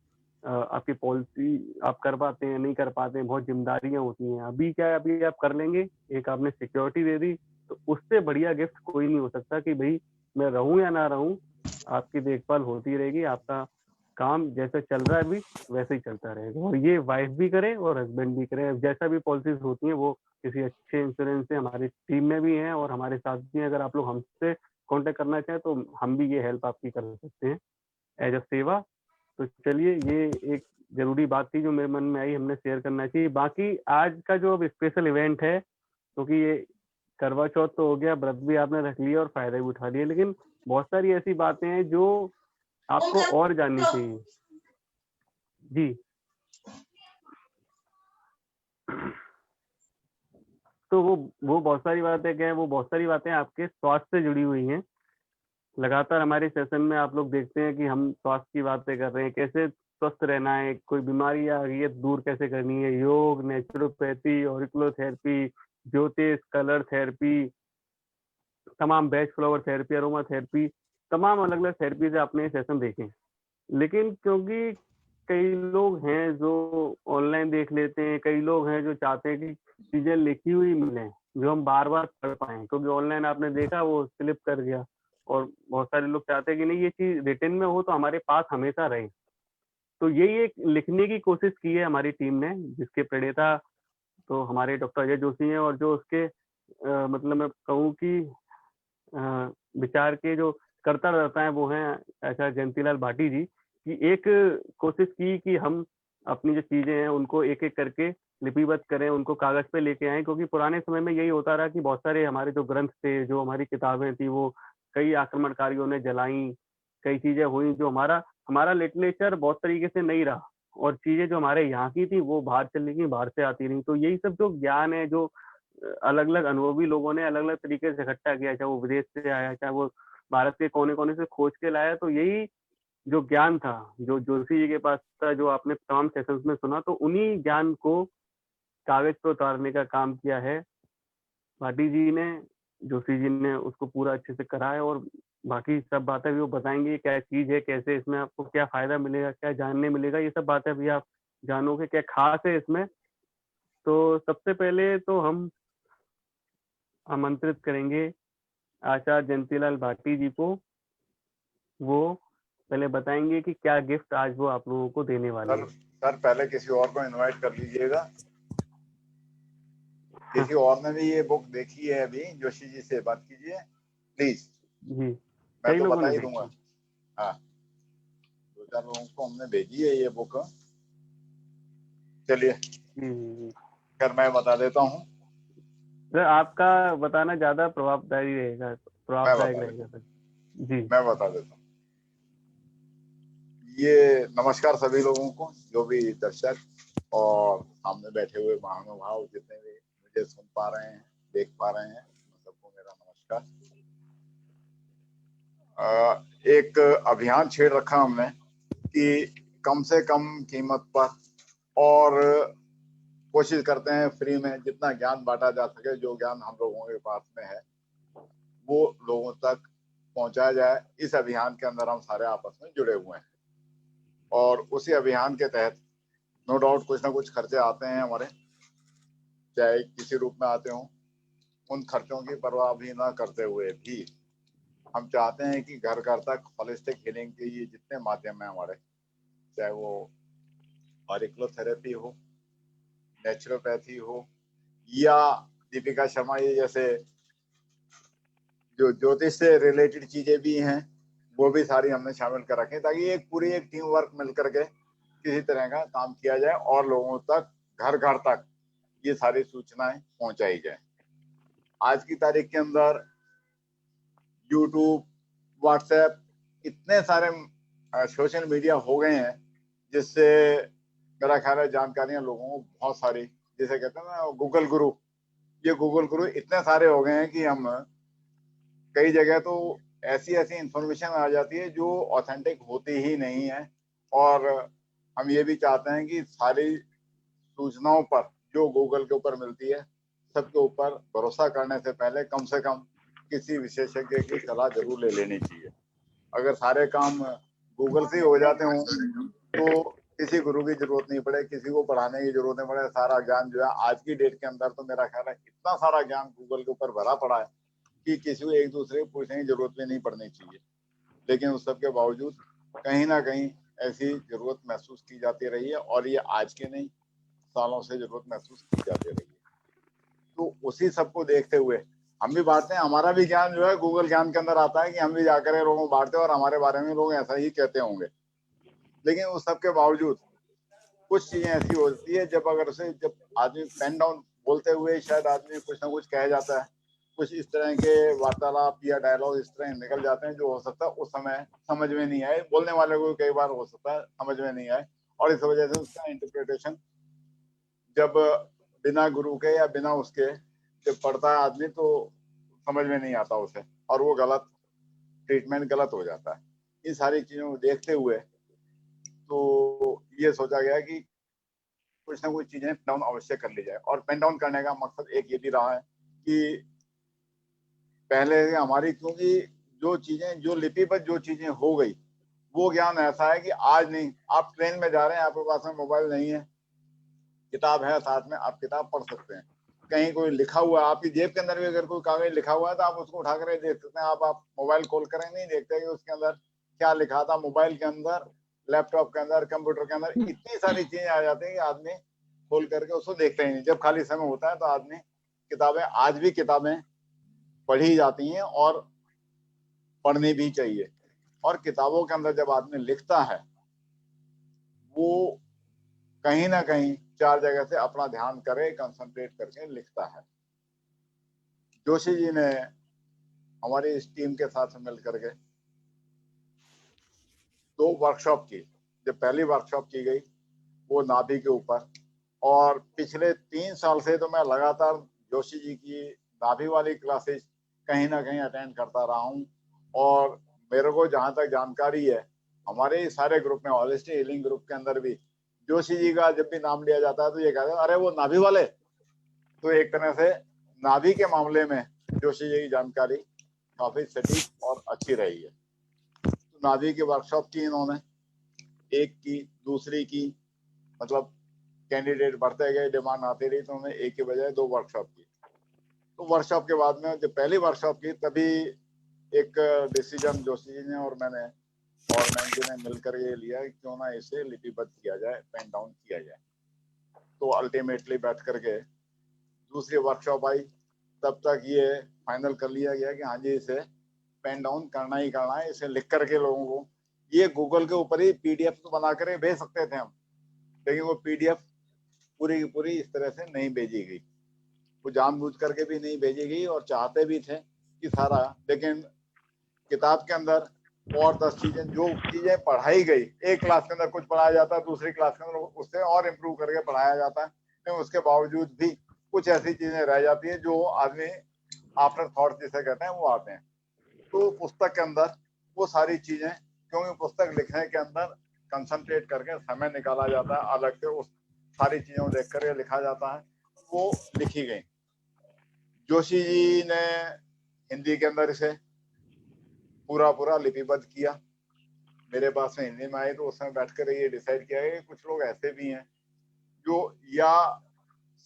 आपकी पॉलिसी आप कर पाते हैं, नहीं कर पाते हैं, बहुत जिम्मेदारियां होती हैं। अभी क्या है, अभी आप कर लेंगे, एक आपने सिक्योरिटी दे दी, तो उससे बढ़िया गिफ्ट कोई नहीं हो सकता कि भाई मैं रहूं या ना रहूं, आपकी देखभाल होती रहेगी, आपका काम जैसे चल रहा है अभी वैसे ही चलता रहेगा। और ये वाइफ भी करे और हस्बैंड भी करे, जैसा भी पॉलिसीज होती हैं वो किसी अच्छे इंश्योरेंस से, हमारी टीम में भी हैं और हमारे साथ भी हैं। अगर आप लोग हमसे कांटेक्ट करना चाहें तो हम भी ये हेल्प आपकी कर सकते हैं एज अ सेवा। तो चलिए, ये एक जरूरी बात थी जो मेरे मन में आई, हमने शेयर करना चाहिए। बाकी आज का जो अब स्पेशल इवेंट है, क्योंकि ये करवा चौथ तो हो गया, व्रत भी आपने रख लिया और फायदा भी उठा लिया, लेकिन बहुत सारी ऐसी बातें हैं जो आपको और जाननी चाहिए। जी, तो वो बहुत सारी बातें क्या है, वो बहुत सारी बातें आपके स्वास्थ्य से जुड़ी हुई हैं। लगातार हमारे सेशन में आप लोग देखते हैं कि हम स्वास्थ्य की बातें कर रहे हैं, कैसे स्वस्थ रहना है, कोई बीमारी आ गई है दूर कैसे करनी है, योग, नेचुरोपैथी, ऑरिकुलोथेरेपी, ज्योतिष, कलर थेरेपी, तमाम best flower therapy, aroma therapy, तमाम अलग अलग थेरेपी से आपने सेशन देखे। लेकिन क्योंकि कई लोग हैं जो ऑनलाइन देख लेते हैं, कई लोग हैं जो चाहते हैं कि चीजें लिखी हुई मिलें जो हम बार बार पढ़ पाए, क्योंकि ऑनलाइन आपने देखा वो स्लिप कर गया, और बहुत सारे लोग चाहते हैं कि नहीं ये चीज रिटर्न में हो तो हमारे पास हमेशा रहे। तो यही एक लिखने की कोशिश की है हमारी टीम ने, जिसके प्रणेता तो हमारे डॉक्टर अजय जोशी हैं, और जो उसके मतलब मैं कहूँ कि विचार के जो करता रहता है वो हैं आचार्य जयंतीलाल भाटी जी, की एक कोशिश की कि हम अपनी जो चीजें हैं उनको एक एक करके लिपिबद्ध करें, उनको कागज पे लेके आए, क्योंकि पुराने समय में यही होता रहा कि बहुत सारे हमारे जो ग्रंथ थे, जो हमारी किताबें थी, वो कई आक्रमणकारियों ने जलाई, कई चीजें हुई, जो हमारा हमारा लिटरेचर बहुत तरीके से नहीं रहा, और चीजें जो हमारे यहाँ की थी वो बाहर चली गई, बाहर से आती रही। तो यही सब जो ज्ञान है, जो अलग अलग अनुभवी लोगों ने अलग अलग तरीके से इकट्ठा किया, चाहे वो विदेश से आया, चाहे वो भारत के कोने कोने से खोज के लाया, तो यही जो ज्ञान था जो जोशी जी के पास था, जो आपने तमाम सेशंस में सुना, तो उन्हीं ज्ञान को कागज पर उतारने का काम किया है भाटी जी ने। जोशी जी ने उसको पूरा अच्छे से करा है, और बाकी सब बातें भी वो बताएंगे क्या चीज है, कैसे इसमें आपको क्या फायदा मिलेगा, क्या जानने मिलेगा, ये सब बातें भी आप जानोगे, क्या खास है इसमें। तो सबसे पहले तो हम आमंत्रित करेंगे आचार्य जयंतीलाल भाटी जी को, वो पहले बताएंगे कि क्या गिफ्ट आज वो आप लोगों को देने वाले हैं। सर पहले किसी और को इनवाइट कर लीजिएगा। किसी और ने भी ये बुक देखी है अभी, जोशी जी से बात कीजिए प्लीज। जी, मैं तो बता ही दूंगा। हाँ, 2-4 लोगों को हमने भेजी है ये बुक। चलिए कर मैं बता देता हूँ। सर आपका बताना ज्यादा प्रभावदायी रहेगा, प्रभावदायक रहेगा सर। जी, मैं बता देता हूँ। ये नमस्कार सभी लोगों को, जो भी दर्शक और सामने बैठे हुए महानुभाव जितने भी मुझे सुन पा रहे हैं, देख पा रहे हैं, सबको मेरा नमस्कार। एक अभियान छेड़ रखा हमने कि कम से कम कीमत पर और कोशिश करते हैं फ्री में जितना ज्ञान बांटा जा सके, जो ज्ञान हम लोगों के पास में है वो लोगों तक पहुंचाया जाए। इस अभियान के अंदर हम सारे आपस में जुड़े हुए हैं, और उसी अभियान के तहत नो डाउट कुछ ना कुछ खर्चे आते हैं हमारे, चाहे किसी रूप में आते हों। उन खर्चों की परवाह भी ना करते हुए भी हम चाहते हैं कि घर घर तक होलिस्टिक हीलिंग के ये जितने माध्यम हैं हमारे, चाहे वो ऑरिकुलोथेरेपी हो, नेचुरोपैथी हो, या दीपिका शर्मा ये जैसे जो ज्योतिष से रिलेटेड चीजें भी हैं, वो भी सारी हमने शामिल कर रखे, ताकि एक पूरी एक टीम वर्क मिल करके किसी तरह का काम किया जाए और लोगों तक घर घर तक ये सारी सूचनाएं पहुंचाई जाए। आज की तारीख के अंदर यूट्यूब, व्हाट्सएप, इतने सारे सोशल मीडिया हो गए हैं, जिससे मेरा ख्याल है जानकारियां लोगों को बहुत सारी, जिसे कहते हैं ना गूगल गुरु, ये गूगल गुरु इतने सारे हो गए हैं कि हम कई जगह तो ऐसी इंफॉर्मेशन आ जाती है जो ऑथेंटिक होती ही नहीं है। और हम ये भी चाहते हैं कि सारी सूचनाओं पर जो गूगल के ऊपर मिलती है, सबके ऊपर भरोसा करने से पहले कम से कम किसी विशेषज्ञ की सलाह जरूर ले लेनी चाहिए। अगर सारे काम गूगल से हो जाते हों तो किसी गुरु की जरूरत नहीं पड़े, किसी को पढ़ाने की जरूरत नहीं पड़े। सारा ज्ञान जो है आज की डेट के अंदर, तो मेरा ख्याल है इतना सारा ज्ञान गूगल के ऊपर भरा पड़ा है कि किसी को एक दूसरे को पूछने की जरूरत भी नहीं पड़नी चाहिए। लेकिन उस सब के बावजूद कहीं ना कहीं ऐसी जरूरत महसूस की जाती रही है, और ये आज के नहीं, सालों से जरूरत महसूस की जाती रही है। तो उसी सबको देखते हुए हम भी बांटते हैं। हमारा भी ज्ञान जो है गूगल ज्ञान के अंदर आता है कि हम भी जाकर लोगों को बांटते हैं, और हमारे बारे में लोग ऐसा ही कहते होंगे। लेकिन उस सब के बावजूद कुछ चीजें ऐसी होती है जब अगर उसे जब आदमी पेन डाउन बोलते हुए शायद आदमी कुछ ना कुछ कह जाता है, कुछ इस तरह के वार्तालाप या डायलॉग इस तरह निकल जाते हैं जो हो सकता है उस समय समझ में नहीं आए, बोलने वाले को कई बार हो सकता है समझ में नहीं आए, और इस वजह से उसका इंटरप्रिटेशन जब बिना गुरु के या बिना उसके जब पढ़ता है आदमी तो समझ में नहीं आता उसे, और वो गलत ट्रीटमेंट गलत हो जाता है। इन सारी चीजों को देखते हुए तो ये सोचा गया कि कुछ ना कुछ चीजें डाउन अवश्य कर ली जाए, और पेन डाउन करने का मकसद एक ये भी रहा है कि पहले हमारी, क्योंकि जो चीजें जो लिपिबद्ध जो चीजें हो गई वो ज्ञान ऐसा है कि आज नहीं, आप ट्रेन में जा रहे हैं, आपके पास में मोबाइल नहीं है, किताब है साथ में, आप किताब पढ़ सकते हैं, कहीं कोई लिखा हुआ है आपकी जेब के अंदर भी अगर कोई कागज लिखा हुआ है तो आप उसको उठा कर देख सकते हैं। आप मोबाइल खोल कर नहीं देखते कि उसके अंदर क्या लिखा था, मोबाइल के अंदर, लैपटॉप के अंदर, कंप्यूटर के अंदर इतनी सारी चीजें आ जाती है कि आदमी खोल करके उसको देखते ही नहीं। जब खाली समय होता है तो आदमी किताबें, आज भी किताबें पढ़ी जाती हैं और पढ़नी भी चाहिए, और किताबों के अंदर जब आदमी लिखता है वो कहीं ना कहीं चार जगह से अपना ध्यान करे, कंसंट्रेट करके लिखता है। जोशी जी ने हमारी इस टीम के साथ मिल करके 2 वर्कशॉप की। जब पहली वर्कशॉप की गई वो नाभि के ऊपर, और पिछले 3 साल से तो मैं लगातार जोशी जी की नाभि वाली क्लासेस कहीं ना कहीं अटेंड करता रहा हूँ, और मेरे को जहां तक जानकारी है हमारे सारे ग्रुप में, होलिस्टिक हीलिंग ग्रुप के अंदर भी जोशी जी का जब भी नाम लिया जाता है तो ये कहते हैं अरे वो नाभि वाले। तो एक तरह से नाभि के मामले में जोशी जी की जानकारी काफी सटीक और अच्छी रही है। तो नाभि की वर्कशॉप की इन्होंने, एक की, दूसरी की, मतलब कैंडिडेट बढ़ते गए, डिमांड आती रही, तो उन्होंने एक के बजाय 2 वर्कशॉप की। तो वर्कशॉप के बाद में जब पहली वर्कशॉप की तभी एक डिसीजन जोशी जी ने और मैंने और मैम जी ने मिलकर ये लिया कि क्यों ना इसे लिपिबद्ध किया जाए, पेन डाउन किया जाए। तो अल्टीमेटली बैठ करके दूसरी वर्कशॉप आई, तब तक ये फाइनल कर लिया गया कि हाँ जी इसे पेन डाउन करना ही करना है, इसे लिख करके लोगों को, ये गूगल के ऊपर ही पीडीएफ तो बना कर भेज सकते थे हम, लेकिन वो पीडीएफ पूरी की पूरी इस तरह से नहीं भेजी गई, वो जानबूझ करके भी नहीं भेजी गई, और चाहते भी थे कि सारा, लेकिन किताब के अंदर और 10 चीजें, जो चीजें पढ़ाई गई, एक क्लास के अंदर कुछ पढ़ाया जाता है, दूसरी क्लास के अंदर उससे और इम्प्रूव करके पढ़ाया जाता है, लेकिन उसके बावजूद भी कुछ ऐसी चीजें रह जाती है जो आदमी आफ्टर थॉट जिसे कहते हैं वो आते हैं। तो पुस्तक के अंदर वो सारी चीजें, क्योंकि पुस्तक लिखने के अंदर कंसंट्रेट करके समय निकाला जाता है, अलग से उस सारी चीजों को देख कर लिखा जाता है, वो लिखी गई। जोशी जी ने हिंदी के अंदर इसे पूरा लिपिबद्ध किया, मेरे पास में हिंदी में आई, तो उसमें बैठकर ये डिसाइड किया कि कुछ लोग ऐसे भी हैं जो, या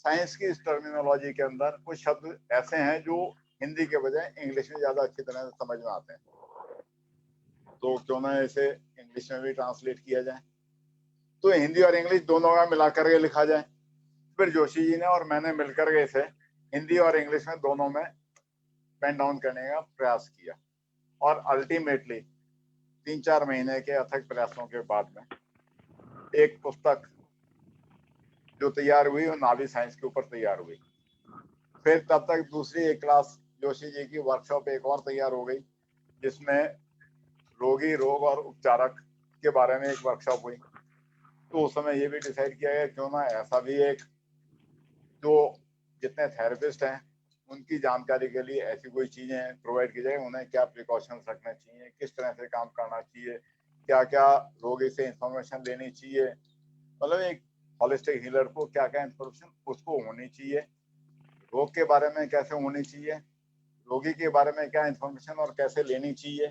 साइंस की इस टर्मिनोलॉजी के अंदर कुछ शब्द ऐसे हैं जो हिंदी के बजाय इंग्लिश में ज्यादा अच्छी तरह से समझ में आते हैं, तो क्यों ना इसे इंग्लिश में भी ट्रांसलेट किया जाए। तो हिंदी और इंग्लिश दोनों का मिलाकर के लिखा जाए। फिर जोशी जी ने और मैंने मिलकर के इसे हिंदी और इंग्लिश में दोनों में पेन डाउन करने का प्रयास किया, और अल्टीमेटली 3-4 महीने के अथक प्रयासों के बाद में एक पुस्तक जो तैयार हुई वो नाभि साइंस के ऊपर तैयार हुई। फिर तब तक दूसरी एक क्लास जोशी जी की वर्कशॉप एक और तैयार हो गई, जिसमें रोगी, रोग और उपचारक के बारे में एक वर्कशॉप हुई। तो उस समय ये भी डिसाइड किया गया क्यों ना ऐसा भी एक, जो जितने थेरेपिस्ट हैं उनकी जानकारी के लिए ऐसी कोई चीजें प्रोवाइड की जाए, उन्हें क्या प्रिकॉशंस रखने चाहिए, किस तरह से काम करना चाहिए, क्या क्या रोगी से इंफॉर्मेशन लेनी चाहिए, मतलब एक होलिस्टिक हीलर को क्या क्या इंफॉर्मेशन उसको होनी चाहिए, रोग के बारे में कैसे होनी चाहिए, रोगी के बारे में क्या इंफॉर्मेशन और कैसे लेनी चाहिए,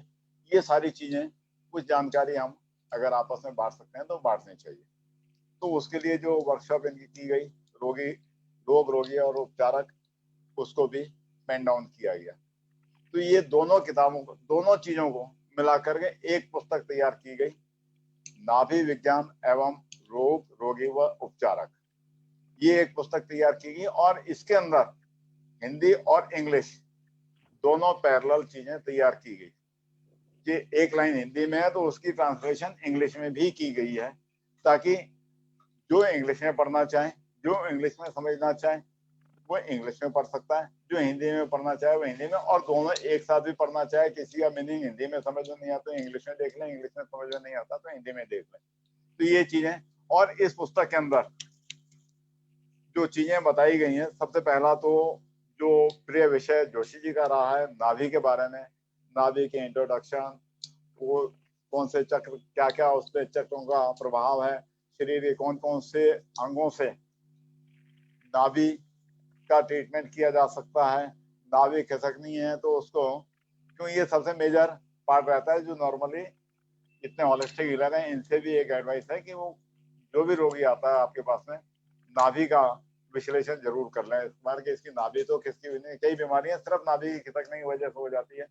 ये सारी चीजें, कुछ जानकारी हम अगर आपस में बांट सकते हैं तो बांटनी चाहिए। तो उसके लिए जो वर्कशॉप इनकी की गई, रोगी और उपचारक, उसको भी पेन डाउन किया गया। तो ये दोनों किताबों को, दोनों चीजों को मिलाकर के एक पुस्तक तैयार की गई, नाभि विज्ञान एवं रोग, रोगी व उपचारक, ये एक पुस्तक तैयार की गई, और इसके अंदर हिंदी और इंग्लिश दोनों पैरेलल चीजें तैयार की गई। ये एक लाइन हिंदी में है तो उसकी ट्रांसलेशन इंग्लिश में भी की गई है, ताकि जो इंग्लिश में पढ़ना चाहे, जो इंग्लिश में समझना चाहे वो इंग्लिश में पढ़ सकता है, जो हिंदी में पढ़ना चाहे वो हिंदी में, और दोनों एक साथ भी पढ़ना चाहे। किसी का मीनिंग हिंदी में समझ में नहीं आता तो इंग्लिश में देख लें, इंग्लिश में समझ में नहीं आता तो हिंदी में देख लें। तो ये चीजें, और इस पुस्तक के अंदर जो चीजें बताई गई हैं, सबसे पहला तो जो प्रिय विषय जोशी जी का रहा है नाभि के बारे में, नाभि के इंट्रोडक्शन, वो कौन से चक्र, क्या क्या उस पे चक्रों का प्रभाव है, शरीर के कौन कौन से अंगों से नाभि का ट्रीटमेंट किया जा सकता है, नाभि खिसकनी है तो उसको क्यों, ये सबसे मेजर पार्ट रहता है। जो नॉर्मली इतने होलिस्टिक हीलर हैं इनसे भी एक एडवाइस है कि वो जो भी रोगी आता है आपके पास में नाभि का विश्लेषण जरूर कर लें, इस बार के इसकी नाभि तो किसकी भी नहीं, कई बीमारियां सिर्फ नाभि की खिसकने की वजह से हो जाती है,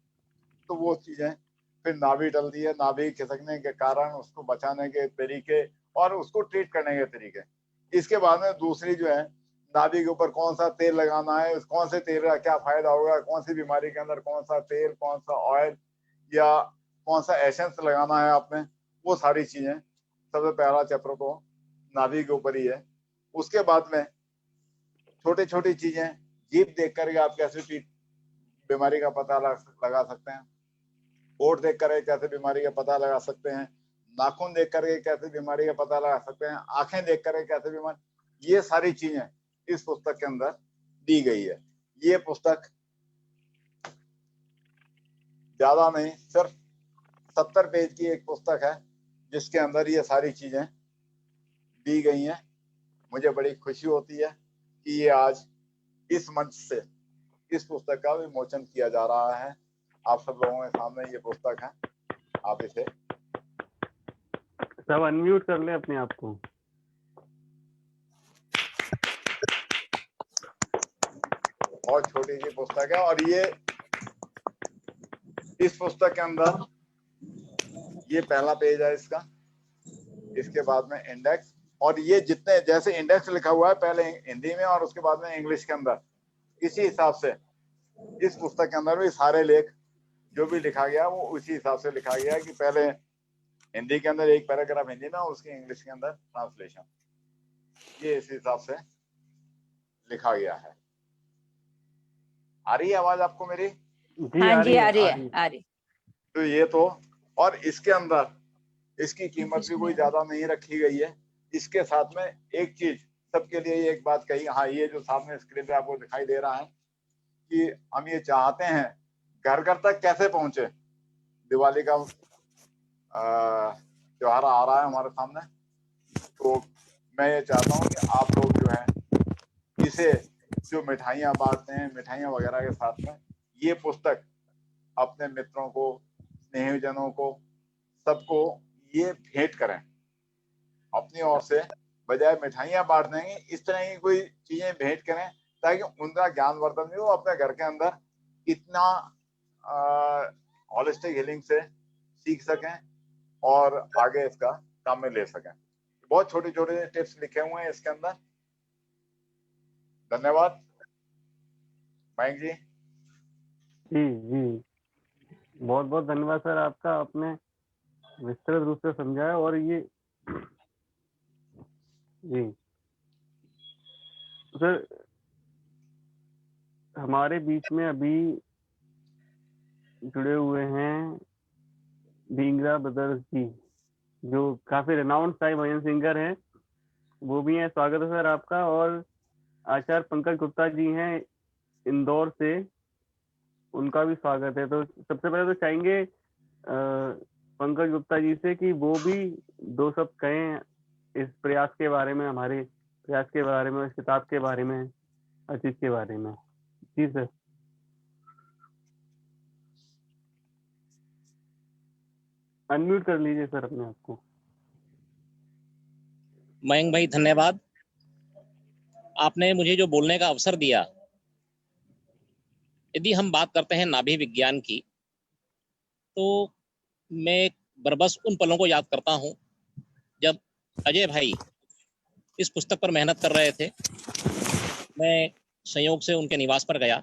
तो वो चीजें, फिर नाभि टलती है, नाभि खिसकने के कारण उसको बचाने के तरीके और उसको ट्रीट करने के तरीके। इसके बाद में दूसरी जो है, नाभि के ऊपर कौन सा तेल लगाना है, कौन से तेल का क्या फायदा होगा, कौन सी बीमारी के अंदर कौन सा तेल, कौन सा ऑयल या कौन सा एसेंस लगाना है आपने, वो सारी चीजें सबसे पहला चैप्टर तो नाभि के ऊपर ही है। उसके बाद में छोटी छोटी चीजें, जीभ देख करके आप कैसे बीमारी का पता लगा सकते हैं, होठ देख करके कैसे बीमारी का पता लगा सकते हैं, नाखून देख करके कैसे बीमारी का पता लगा सकते हैं, आंखें देख करके कैसे बीमारी, ये सारी चीजें इस पुस्तक के अंदर दी गई है। ये पुस्तक ज्यादा नहीं, सिर्फ 70 पेज की एक पुस्तक है जिसके अंदर ये सारी चीजें दी गई हैं। मुझे बड़ी खुशी होती है कि ये आज इस मंच से इस पुस्तक का विमोचन किया जा रहा है। आप सब लोगों के सामने ये पुस्तक है, आप इसे सब अनम्यूट कर ले अपने आप को। बहुत छोटी सी पुस्तक है, और ये इस पुस्तक के अंदर ये पहला पेज है इसका, इसके बाद में इंडेक्स, और ये जितने जैसे इंडेक्स लिखा हुआ है पहले हिंदी में और उसके बाद में इंग्लिश के अंदर, इसी हिसाब से इस पुस्तक के अंदर भी सारे लेख जो भी लिखा गया वो उसी हिसाब से लिखा गया है कि पहले हिंदी के अंदर एक पैराग्राफ हिंदी में और उसके इंग्लिश के अंदर ट्रांसलेशन, ये इस हिसाब से लिखा गया है। आ रही है आवाज आपको मेरी? जी हाँ जी, आ रही आ है, आ रही। तो ये तो, और इसके अंदर इसकी कीमत भी कोई ज्यादा नहीं रखी गई है। इसके साथ में एक चीज सबके लिए एक बात कही, हाँ ये जो सामने स्क्रीन पे आपको दिखाई दे रहा है कि हम ये चाहते हैं घर घर तक कैसे पहुंचे। दिवाली का त्योहार आ रहा है हमारे सामने, तो मैं ये चाहता हूँ कि आप लोग जो है इसे जो मिठाइयाँ बांटते हैं, मिठाइयाँ वगैरह के साथ में ये पुस्तक अपने मित्रों को, स्नेहीजनों को, सबको ये भेंट करें अपनी ओर से, बजाय मिठाइयाँ बांटने की इस तरह की कोई चीजें भेंट करें ताकि उनका ज्ञानवर्धन भी हो, अपने घर के अंदर इतना होलिस्टिक हीलिंग से सीख सकें और आगे इसका काम में ले सकें। बहुत छोटे छोटे टिप्स लिखे हुए हैं इसके अंदर। धन्यवाद मयंक जी। जी बहुत बहुत धन्यवाद सर आपका, आपने विस्तृत रूप से समझाया। और ये जी सर, हमारे बीच में अभी जुड़े हुए हैं ढींगरा ब्रदर्स जी, जो काफी रिनाउंड साई भजन सिंगर हैं, वो भी हैं। स्वागत है सर आपका। और आचार्य पंकज गुप्ता जी हैं इंदौर से, उनका भी स्वागत है। तो सबसे पहले तो चाहेंगे पंकज गुप्ता जी से कि वो भी दो शब्द कहें इस प्रयास के बारे में, हमारे प्रयास के बारे में, इस किताब के बारे में, हर चीज के बारे में। जी सर। अनम्यूट कर लीजिए सर अपने आप को। मयंक भाई धन्यवाद, आपने मुझे जो बोलने का अवसर दिया। यदि हम बात करते हैं नाभि विज्ञान की, तो मैं बरबस उन पलों को याद करता हूं जब अजय भाई इस पुस्तक पर मेहनत कर रहे थे। मैं संयोग से उनके निवास पर गया,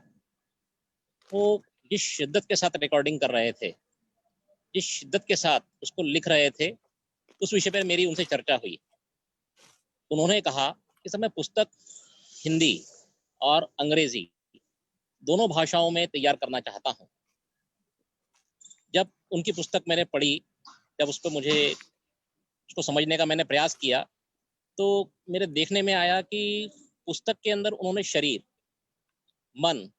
वो जिस शिद्दत के साथ रिकॉर्डिंग कर रहे थे, जिस शिद्दत के साथ उसको लिख रहे थे, उस विषय पर मेरी उनसे चर्चा हुई। उन्होंने कहा कि सर मैं पुस्तक हिंदी और अंग्रेजी दोनों भाषाओं में तैयार करना चाहता हूँ। जब उनकी पुस्तक मैंने पढ़ी, जब उस पर मुझे उसको समझने का मैंने प्रयास किया, तो मेरे देखने में आया कि पुस्तक के अंदर उन्होंने शरीर, मन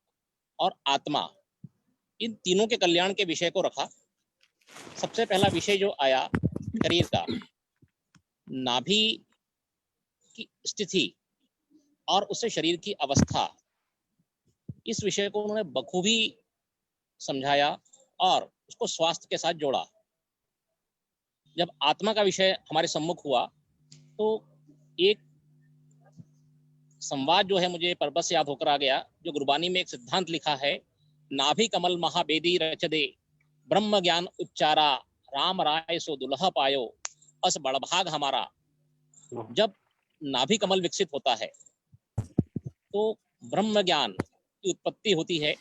और आत्मा, इन तीनों के कल्याण के विषय को रखा। सबसे पहला विषय जो आया शरीर का, नाभि की स्थिति और उससे शरीर की अवस्था, इस विषय को उन्होंने बखूबी समझाया और उसको स्वास्थ्य के साथ जोड़ा। जब आत्मा का विषय हमारे सम्मुख हुआ तो एक संवाद जो है मुझे पर्वत से याद होकर आ गया, जो गुरबानी में एक सिद्धांत लिखा है, नाभि कमल महावेदी रचदे ब्रह्म ज्ञान उच्चारा राम राय सो दुल्हा पायो अस बड़भाग हमारा। जब नाभि कमल विकसित होता है तो ब्रह्म ज्ञान की उत्पत्ति होती है,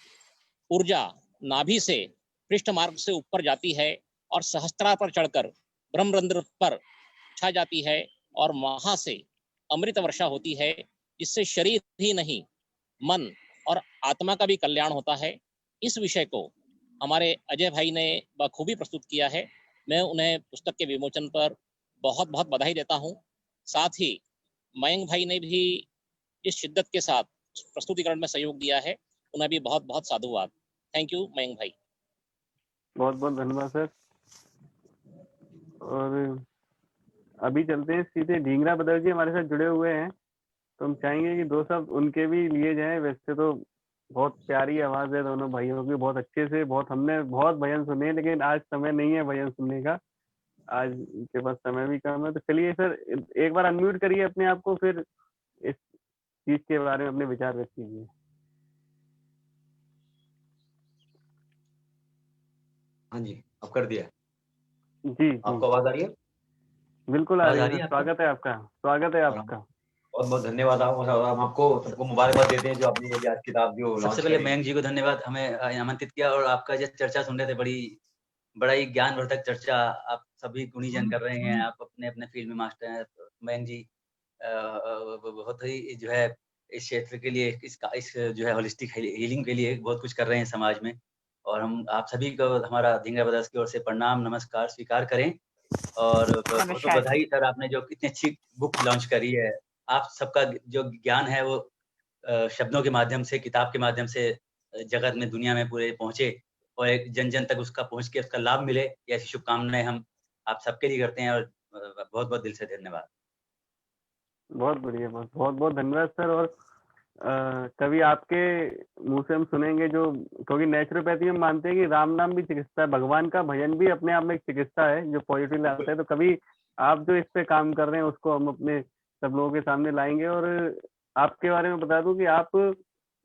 ऊर्जा नाभि से पृष्ठ मार्ग से ऊपर जाती है और सहस्त्रार पर चढ़कर ब्रह्मरंध्र पर छा जाती है और वहां से अमृत वर्षा होती है, जिससे शरीर ही नहीं मन और आत्मा का भी कल्याण होता है। इस विषय को हमारे अजय भाई ने बखूबी प्रस्तुत किया है। मैं उन्हें पुस्तक के विमोचन पर बहुत बहुत बधाई देता हूं। साथ ही मयंक भाई ने भी इस शिद्दत के साथ प्रस्तुतिकरण में सहयोग दिया है, उन्हें भी बहुत बहुत साधुवाद। थैंक यू मयंक भाई। बहुत बहुत धन्यवाद सर। और अभी चलते हैं सीधे, ढींगरा बदल जी हमारे साथ जुड़े हुए हैं, तो हम चाहेंगे कि दो शब्द उनके भी लिए जाएं। वैसे तो बहुत प्यारी आवाज है दोनों भाइयों की, बहुत अच्छे से, बहुत हमने बहुत भजन सुने, लेकिन आज समय नहीं है भजन सुनने का, आज इनके पास समय भी कम है। तो चलिए सर एक बार अनम्यूट करिए अपने आप को, फिर इस चीज के बारे में अपने विचार व्यक्त कीजिए। हाँ जी, अब कर दिया। जी आपको आवाज आ रही है? बिल्कुल आ आवाज रही है। स्वागत है आपका, स्वागत है आपका। बहुत बहुत धन्यवाद। हम आपको सबको मुबारकबाद देते हैं जो आपने ये आज किताब जो सबसे पहले मयंक जी को धन्यवाद, हमें आमंत्रित किया और आपका जो चर्चा सुन रहे थे, बड़ा ही ज्ञानवर्धक चर्चा आप सभी गुणीजन कर रहे हैं। आप अपने अपने फील्ड में मास्टर हैं। मयंक जी बहुत ही जो है इस क्षेत्र के लिए, इस जो है होलिस्टिक हीलिंग के लिए बहुत कुछ कर रहे हैं समाज में, और हम आप सभी को हमारा ढींगरा ब्रदर्स की ओर से प्रणाम नमस्कार स्वीकार करें। और बहुत बधाई सर, आपने जो इतनी अच्छी बुक लॉन्च करी है। आप सबका जो ज्ञान है वो शब्दों के माध्यम से, किताब के माध्यम से जगत में, दुनिया में पूरे पहुंचे और एक जन जन तक उसका पहुंच के उसका लाभ मिले, ऐसी शुभकामनाएं हम आप सबके लिए करते हैं। और बहुत बहुत दिल से धन्यवाद। बहुत बढ़िया, बहुत बहुत धन्यवाद सर। और कभी आपके मुंह से हम सुनेंगे, जो क्योंकि नेचुरोपैथी में मानते हैं कि राम नाम भी चिकित्सा है, भगवान का भजन भी अपने आप में एक चिकित्सा है जो पॉजिटिव लाता है। तो कभी आप जो इस पे काम कर रहे हैं उसको हम अपने सब लोगों के सामने लाएंगे। और आपके बारे में बता दूं कि आप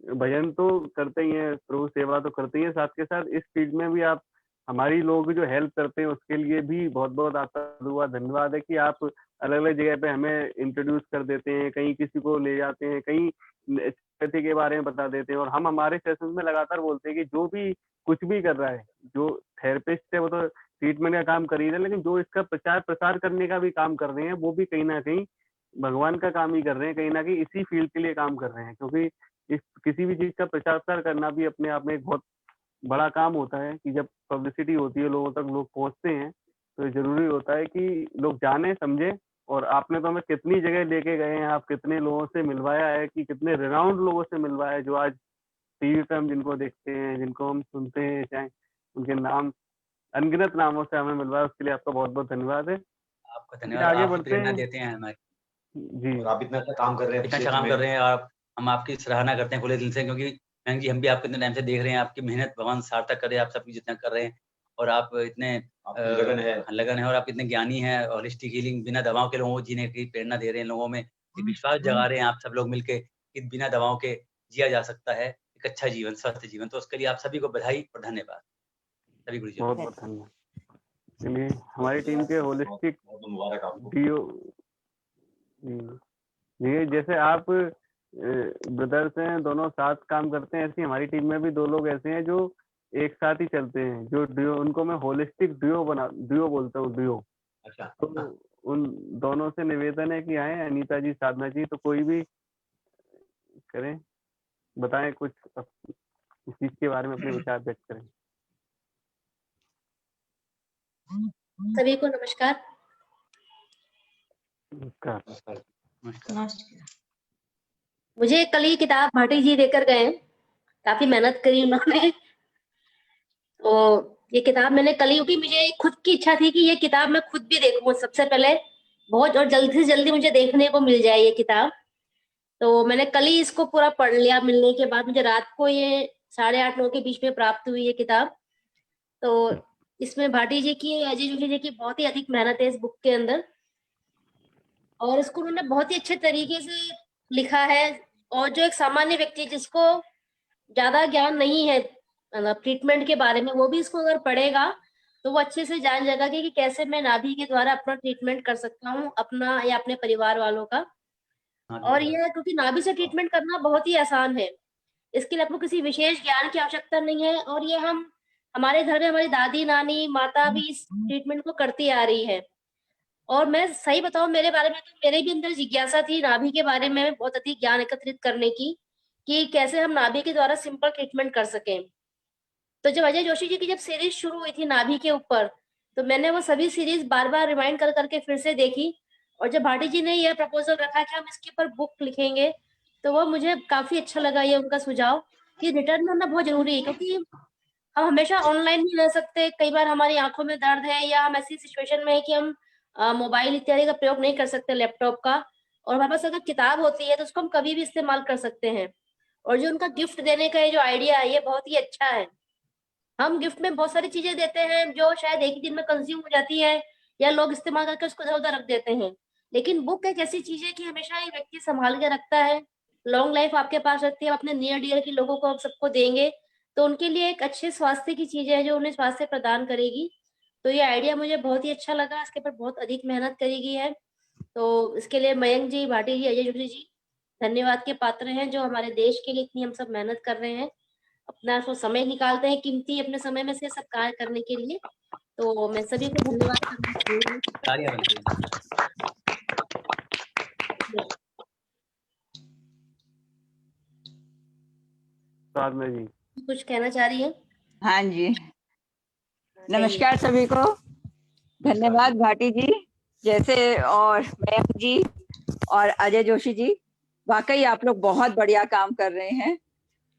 भजन तो करते ही हैं, प्रभु सेवा तो करते ही हैं, साथ के साथ इस फील्ड में भी आप हमारी लोग जो हेल्प करते हैं उसके लिए भी बहुत बहुत आपका धन्यवाद है कि आप अलग अलग जगह पे हमें इंट्रोड्यूस कर देते हैं, कहीं किसी को ले जाते हैं, कहीं नेचुरोपैथी के बारे में बता देते हैं। और हम हमारे सेशंस में लगातार बोलते हैं कि जो भी कुछ भी कर रहा है, जो थेरेपिस्ट है वो तो ट्रीटमेंट का काम कर ही रहे हैं, लेकिन जो इसका प्रचार प्रसार करने का भी काम कर रहे हैं वो भी कहीं ना कहीं भगवान का काम ही कर रहे हैं, कहीं ना कहीं इसी फील्ड के लिए काम कर रहे हैं। क्योंकि इस किसी भी चीज का प्रचार प्रसार करना भी अपने आप में एक बहुत बड़ा काम होता है कि जब पब्लिसिटी होती है, लोगों तक लोग पहुंचते हैं, तो जरूरी होता है कि लोग जाने समझे। और आपने तो हमें कितनी जगह लेके गए हैं, आप कितने लोगों से मिलवाया है, कि कितने रिनाउंड लोगों से मिलवाया है जो आज टीवी पे हम जिनको देखते हैं, जिनको हम सुनते हैं, चाहे उनके नाम अनगिनत नामों से हमें मिलवाया, उसके लिए आपका बहुत बहुत धन्यवाद है। आपका धन्यवाद, आगे आप बढ़ते प्रेरणा हैं। देते हैं हमारे जी, आप इतना अच्छा काम कर रहे हैं, इतना अच्छा काम कर रहे हैं। और हम आपकी सराहना करते हैं खुले दिल से, क्योंकि मयंक जी हम भी आपको इतने टाइम से देख रहे हैं, आपकी मेहनत भगवान सार्थक करे, आप सबकी जितना कर रहे हैं। और आप इतने लगन है और आप इतने ज्ञानी हैं। होलिस्टिक हीलिंग बिना दवाओं के लोगों को जीने की प्रेरणा दे रहे हैं, लोगों में एक विश्वास जगा रहे हैं आप सब लोग मिलके कि बिना दवाओं के जिया जा सकता है एक अच्छा जीवन, स्वस्थ जीवन। तो उसके लिए आप सभी को बधाई और धन्यवाद, सभी गुरुजी। बहुत बहुत धन्यवाद। चलिए हमारी टीम के होलिस्टिक डीओ जी, जैसे आप ब्रदर्स हैं, दोनों साथ काम करते हैं, ऐसी हमारी टीम में भी दो लोग ऐसे हैं जो एक साथ ही चलते हैं, जो डियो, उनको मैं होलिस्टिक डियो बोलता हूँ, डियो। अच्छा। तो उन दोनों से निवेदन है कि आए, अनीता जी, साधना जी, तो कोई भी करें, बताएं कुछ इस चीज के बारे में अपने विचार व्यक्त करें। सभी को नमस्कार। नमस्कार। मुझे कल ही किताब भाटी जी देकर गए, काफी मेहनत करी उन्होंने। तो ये किताब मैंने कल ही, क्योंकि मुझे खुद की इच्छा थी कि ये किताब मैं खुद भी देखूं सबसे पहले, बहुत, और जल्दी से जल्दी मुझे देखने को मिल जाए ये किताब। तो मैंने कल ही इसको पूरा पढ़ लिया। मिलने के बाद मुझे रात को ये 8:30-9 के बीच में प्राप्त हुई ये किताब। तो इसमें भाटी जी की, अजय जोशी जी की बहुत ही अधिक मेहनत है इस बुक के अंदर, और इसको उन्होंने बहुत ही अच्छे तरीके से लिखा है। और जो एक सामान्य व्यक्ति जिसको ज्यादा ज्ञान नहीं है मतलब ट्रीटमेंट के बारे में, वो भी इसको अगर पढ़ेगा तो वो अच्छे से जान जाएगा कि कैसे मैं नाभि के द्वारा अपना ट्रीटमेंट कर सकता हूँ, अपना या अपने परिवार वालों का। और ये क्योंकि नाभि से ट्रीटमेंट करना बहुत ही आसान है, इसके लिए आपको किसी विशेष ज्ञान की आवश्यकता नहीं है। और ये हमारे घर में हमारी दादी नानी माता भी इस ट्रीटमेंट को करती आ रही है। और मैं सही बताऊं, मेरे बारे में तो मेरे भी अंदर जिज्ञासा थी नाभि के बारे में बहुत अधिक ज्ञान एकत्रित करने की, कि कैसे हम नाभि के द्वारा सिंपल ट्रीटमेंट कर सकें। तो जब अजय जोशी जी की जब सीरीज शुरू हुई थी नाभि के ऊपर, तो मैंने वो सभी सीरीज बार बार रिमाइंड कर करके फिर से देखी। और जब भाटी जी ने यह प्रपोजल रखा कि हम इसके ऊपर बुक लिखेंगे, तो वो मुझे काफी अच्छा लगा, ये उनका सुझाव कि रिटर्न में होना बहुत जरूरी है, क्योंकि हम हमेशा ऑनलाइन नहीं रह सकते। कई बार हमारी आंखों में दर्द है, या हम ऐसी सिचुएशन में है कि हम मोबाइल इत्यादि का प्रयोग नहीं कर सकते, लैपटॉप का, और हमारे पास अगर किताब होती है तो उसको हम कभी भी इस्तेमाल कर सकते हैं। और जो उनका गिफ्ट देने का ये जो आइडिया है, ये बहुत ही अच्छा है। हम गिफ्ट में बहुत सारी चीजें देते हैं जो शायद एक ही दिन में कंज्यूम हो जाती है, या लोग इस्तेमाल करके उसको इधर उधर रख देते हैं। लेकिन बुक एक ऐसी चीज है कि हमेशा ये व्यक्ति संभाल के रखता है, लॉन्ग लाइफ आपके पास रहती है। आप अपने नियर डियर के लोगों को आप सबको देंगे, तो उनके लिए एक अच्छे स्वास्थ्य की चीज है जो उन्हें स्वास्थ्य प्रदान करेगी। तो ये आइडिया मुझे बहुत ही अच्छा लगा, इसके ऊपर बहुत अधिक मेहनत करी गई है। तो इसके लिए मयंक जी, भाटी जी, अजय जोशी जी धन्यवाद के पात्र हैं, जो हमारे देश के लिए इतनी हम सब मेहनत कर रहे हैं, अपना सो समय निकालते हैं कीमती अपने समय में से सब कार्य करने के लिए। तो मैं सभी को धन्यवाद करना चाहूंगी। साधना जी कुछ कहना चाह रही है? हाँ जी, नमस्कार सभी को। धन्यवाद भाटी जी जैसे, और मयंक जी और अजय जोशी जी, वाकई आप लोग बहुत बढ़िया काम कर रहे हैं।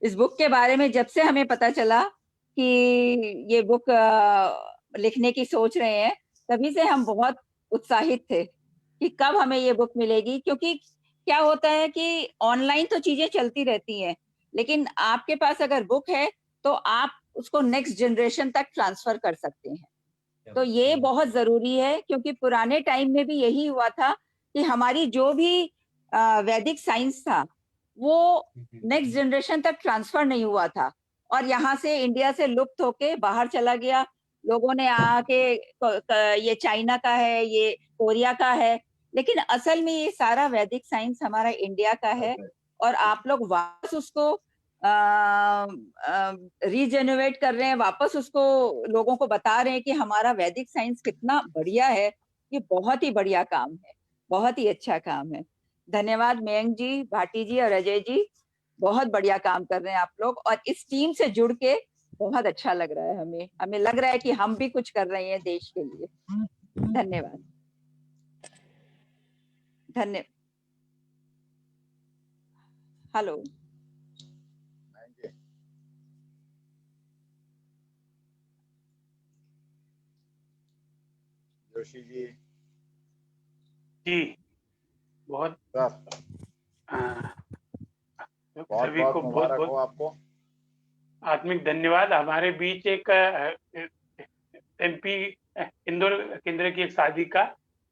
इस बुक के बारे में जब से हमें पता चला कि ये बुक लिखने की सोच रहे हैं, तभी से हम बहुत उत्साहित थे कि कब हमें ये बुक मिलेगी। क्योंकि क्या होता है कि ऑनलाइन तो चीजें चलती रहती हैं, लेकिन आपके पास अगर बुक है तो आप उसको नेक्स्ट जनरेशन तक ट्रांसफर कर सकते हैं। तो ये बहुत जरूरी है, क्योंकि पुराने टाइम में भी यही हुआ था कि हमारी जो भी वैदिक साइंस था वो नेक्स्ट जनरेशन तक ट्रांसफर नहीं हुआ था, और यहाँ से इंडिया से लुप्त होके बाहर चला गया। लोगों ने आके ये चाइना का है, ये कोरिया का है, लेकिन असल में ये सारा वैदिक साइंस हमारा इंडिया का है। और आप लोग वापस उसको रीजेनरेट कर रहे हैं, वापस उसको लोगों को बता रहे हैं कि हमारा वैदिक साइंस कितना बढ़िया है। ये बहुत ही बढ़िया काम है, बहुत ही अच्छा काम है। धन्यवाद मयंक जी, भाटी जी और अजय जी, बहुत बढ़िया काम कर रहे हैं आप लोग। और इस टीम से जुड़ के बहुत अच्छा लग रहा है, हमें लग रहा है कि हम भी कुछ कर रहे हैं देश के लिए। धन्यवाद। हेलो जोशी जी। जी बहुत सभी को बहुत बहुत आपको आत्मिक धन्यवाद। हमारे बीच एक एमपी इंदौर केंद्र की एक साधिका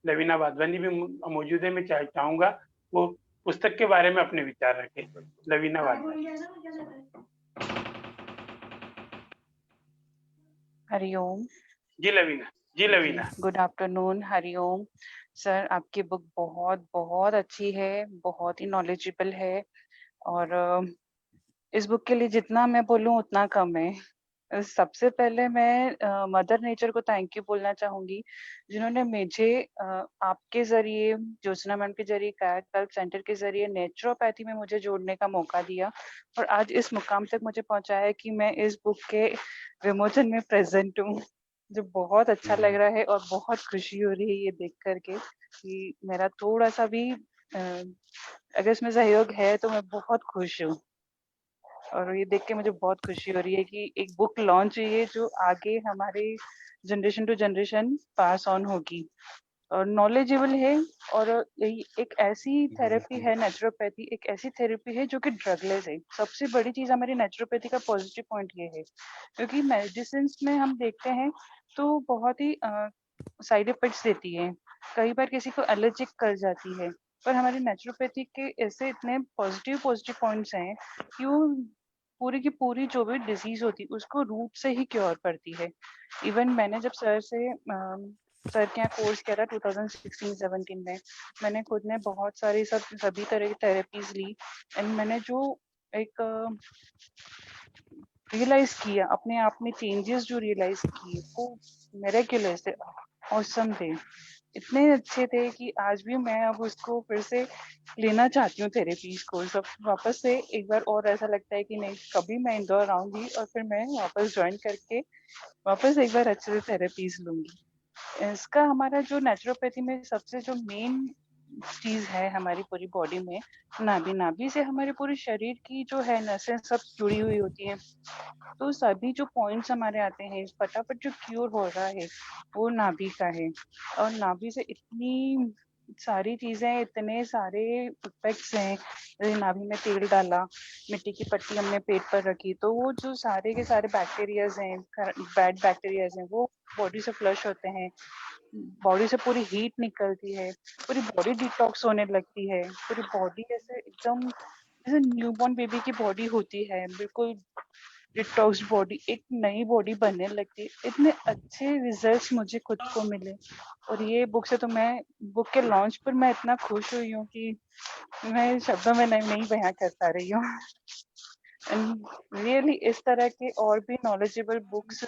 लवीना वाधवानी भी मौजूद है। मैं चाहूंगा वो पुस्तक के बारे में अपने विचार रखें। Lavina Wadhwani. Hariom. Ji Lavina. Good afternoon. Hariom sir, आपकी बुक बहुत बहुत अच्छी है, बहुत ही नॉलेजेबल है, और इस बुक के लिए जितना मैं बोलूं उतना कम है। सबसे पहले मैं मदर नेचर को थैंक यू बोलना चाहूंगी, जिन्होंने मुझे आपके जरिए, ज्योत्सना मैम के जरिए, कायाकल्प सेंटर के जरिए नेचुरोपैथी में मुझे जोड़ने का मौका दिया और आज इस मुकाम तक मुझे पहुंचाया कि मैं इस बुक के विमोचन में प्रेजेंट हूँ। जो बहुत अच्छा लग रहा है और बहुत खुशी हो रही है ये देख करके कि मेरा थोड़ा सा भी अगर इसमें सहयोग है तो मैं बहुत खुश हूँ। और ये देख के मुझे बहुत खुशी हो रही है कि एक बुक लॉन्च हुई है जो आगे हमारे generation to generation pass on होगी और नॉलेजेबल है। और यही एक ऐसी थेरेपी है, नेचुरोपैथी एक ऐसी थेरेपी है जो कि ड्रगलेस है। सबसे बड़ी चीज हमारी नेचुरोपैथी का पॉजिटिव पॉइंट ये है, क्योंकि मेडिसिन में हम देखते हैं तो बहुत ही साइड इफेक्ट्स देती है, कई बार किसी को एलर्जिक कर जाती है, पर हमारी नेचुरोपैथी के ऐसे इतने पॉजिटिव पॉइंट्स हैं कि वो पूरी की पूरी जो भी डिजीज होती है उसको रूट से ही क्योर करती है। इवन मैंने जब सर के यहाँ कोर्स किया था 2016-17 में, मैंने खुद ने बहुत सारी सभी तरह की थेरेपीज ली एंड मैंने जो एक रियलाइज किया अपने आप में, चेंजेस जो रियलाइज किए वो मिरेक्युलस थे, ऑसम थे, इतने अच्छे थे कि आज भी मैं अब उसको फिर से लेना चाहती हूँ थेरेपीज को सब वापस से एक बार। और ऐसा लगता है कि नहीं, कभी मैं इंदौर आऊंगी और फिर मैं वापस ज्वाइन करके वापस एक बार अच्छे से थेरेपीज लूंगी। इसका हमारा जो नेचुरोपैथी में सबसे जो मेन चीज है हमारी पूरी बॉडी में, नाभि से हमारे पूरे शरीर की जो है नसें सब जुड़ी हुई होती हैं। तो सभी जो पॉइंट्स हमारे आते हैं, फटाफट जो क्योर हो रहा है वो नाभि का है। और नाभि से इतनी सारी चीजें, इतने सारे इफेक्ट्स हैं। जैसे नाभि में तेल डाला, मिट्टी की पट्टी हमने पेट पर रखी, तो वो जो सारे के सारे बैक्टीरियाज हैं, बैड बैक्टीरियाज हैं, वो बॉडी से फ्लश होते हैं, बॉडी से पूरी हीट निकलती है, पूरी बॉडी डिटॉक्स होने लगती है, पूरी बॉडी ऐसे एकदम जैसे न्यूबॉर्न बेबी की बॉडी होती है, बिल्कुल डिटॉक्स बॉडी, एक नई बॉडी बनने लगती है। इतने अच्छे रिजल्ट्स मुझे खुद को मिले और ये बुक से तो मैं बुक के लॉन्च पर मैं इतना खुश हुई हूँ कि मैं शब्दों में नहीं बयां कर पा रही हूँ। एंड रियली इस तरह के और भी नॉलेजेबल बुक्स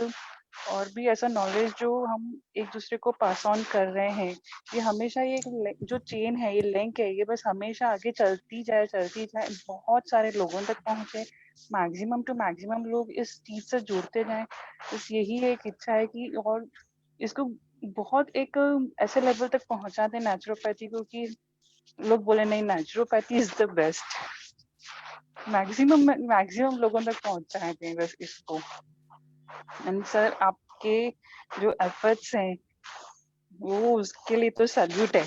और भी ऐसा नॉलेज जो हम एक दूसरे को पास ऑन कर रहे हैं, ये हमेशा ये जो चेन है, ये लिंक है, ये बस हमेशा आगे चलती जाए, बहुत सारे लोगों तक पहुंचे, मैक्सिमम टू मैक्सिमम लोग इस चीज से जुड़ते जाएं। बस यही एक इच्छा है कि और इसको बहुत एक ऐसे लेवल तक पहुंचा दें नेचुरोपैथी को कि लोग बोले नहीं, naturopathy is the best. Maximum लोगों तक पहुंचाए दें बस इसको। एंड सर आपके जो एफर्ट्स हैं वो उसके लिए तो सैल्यूट है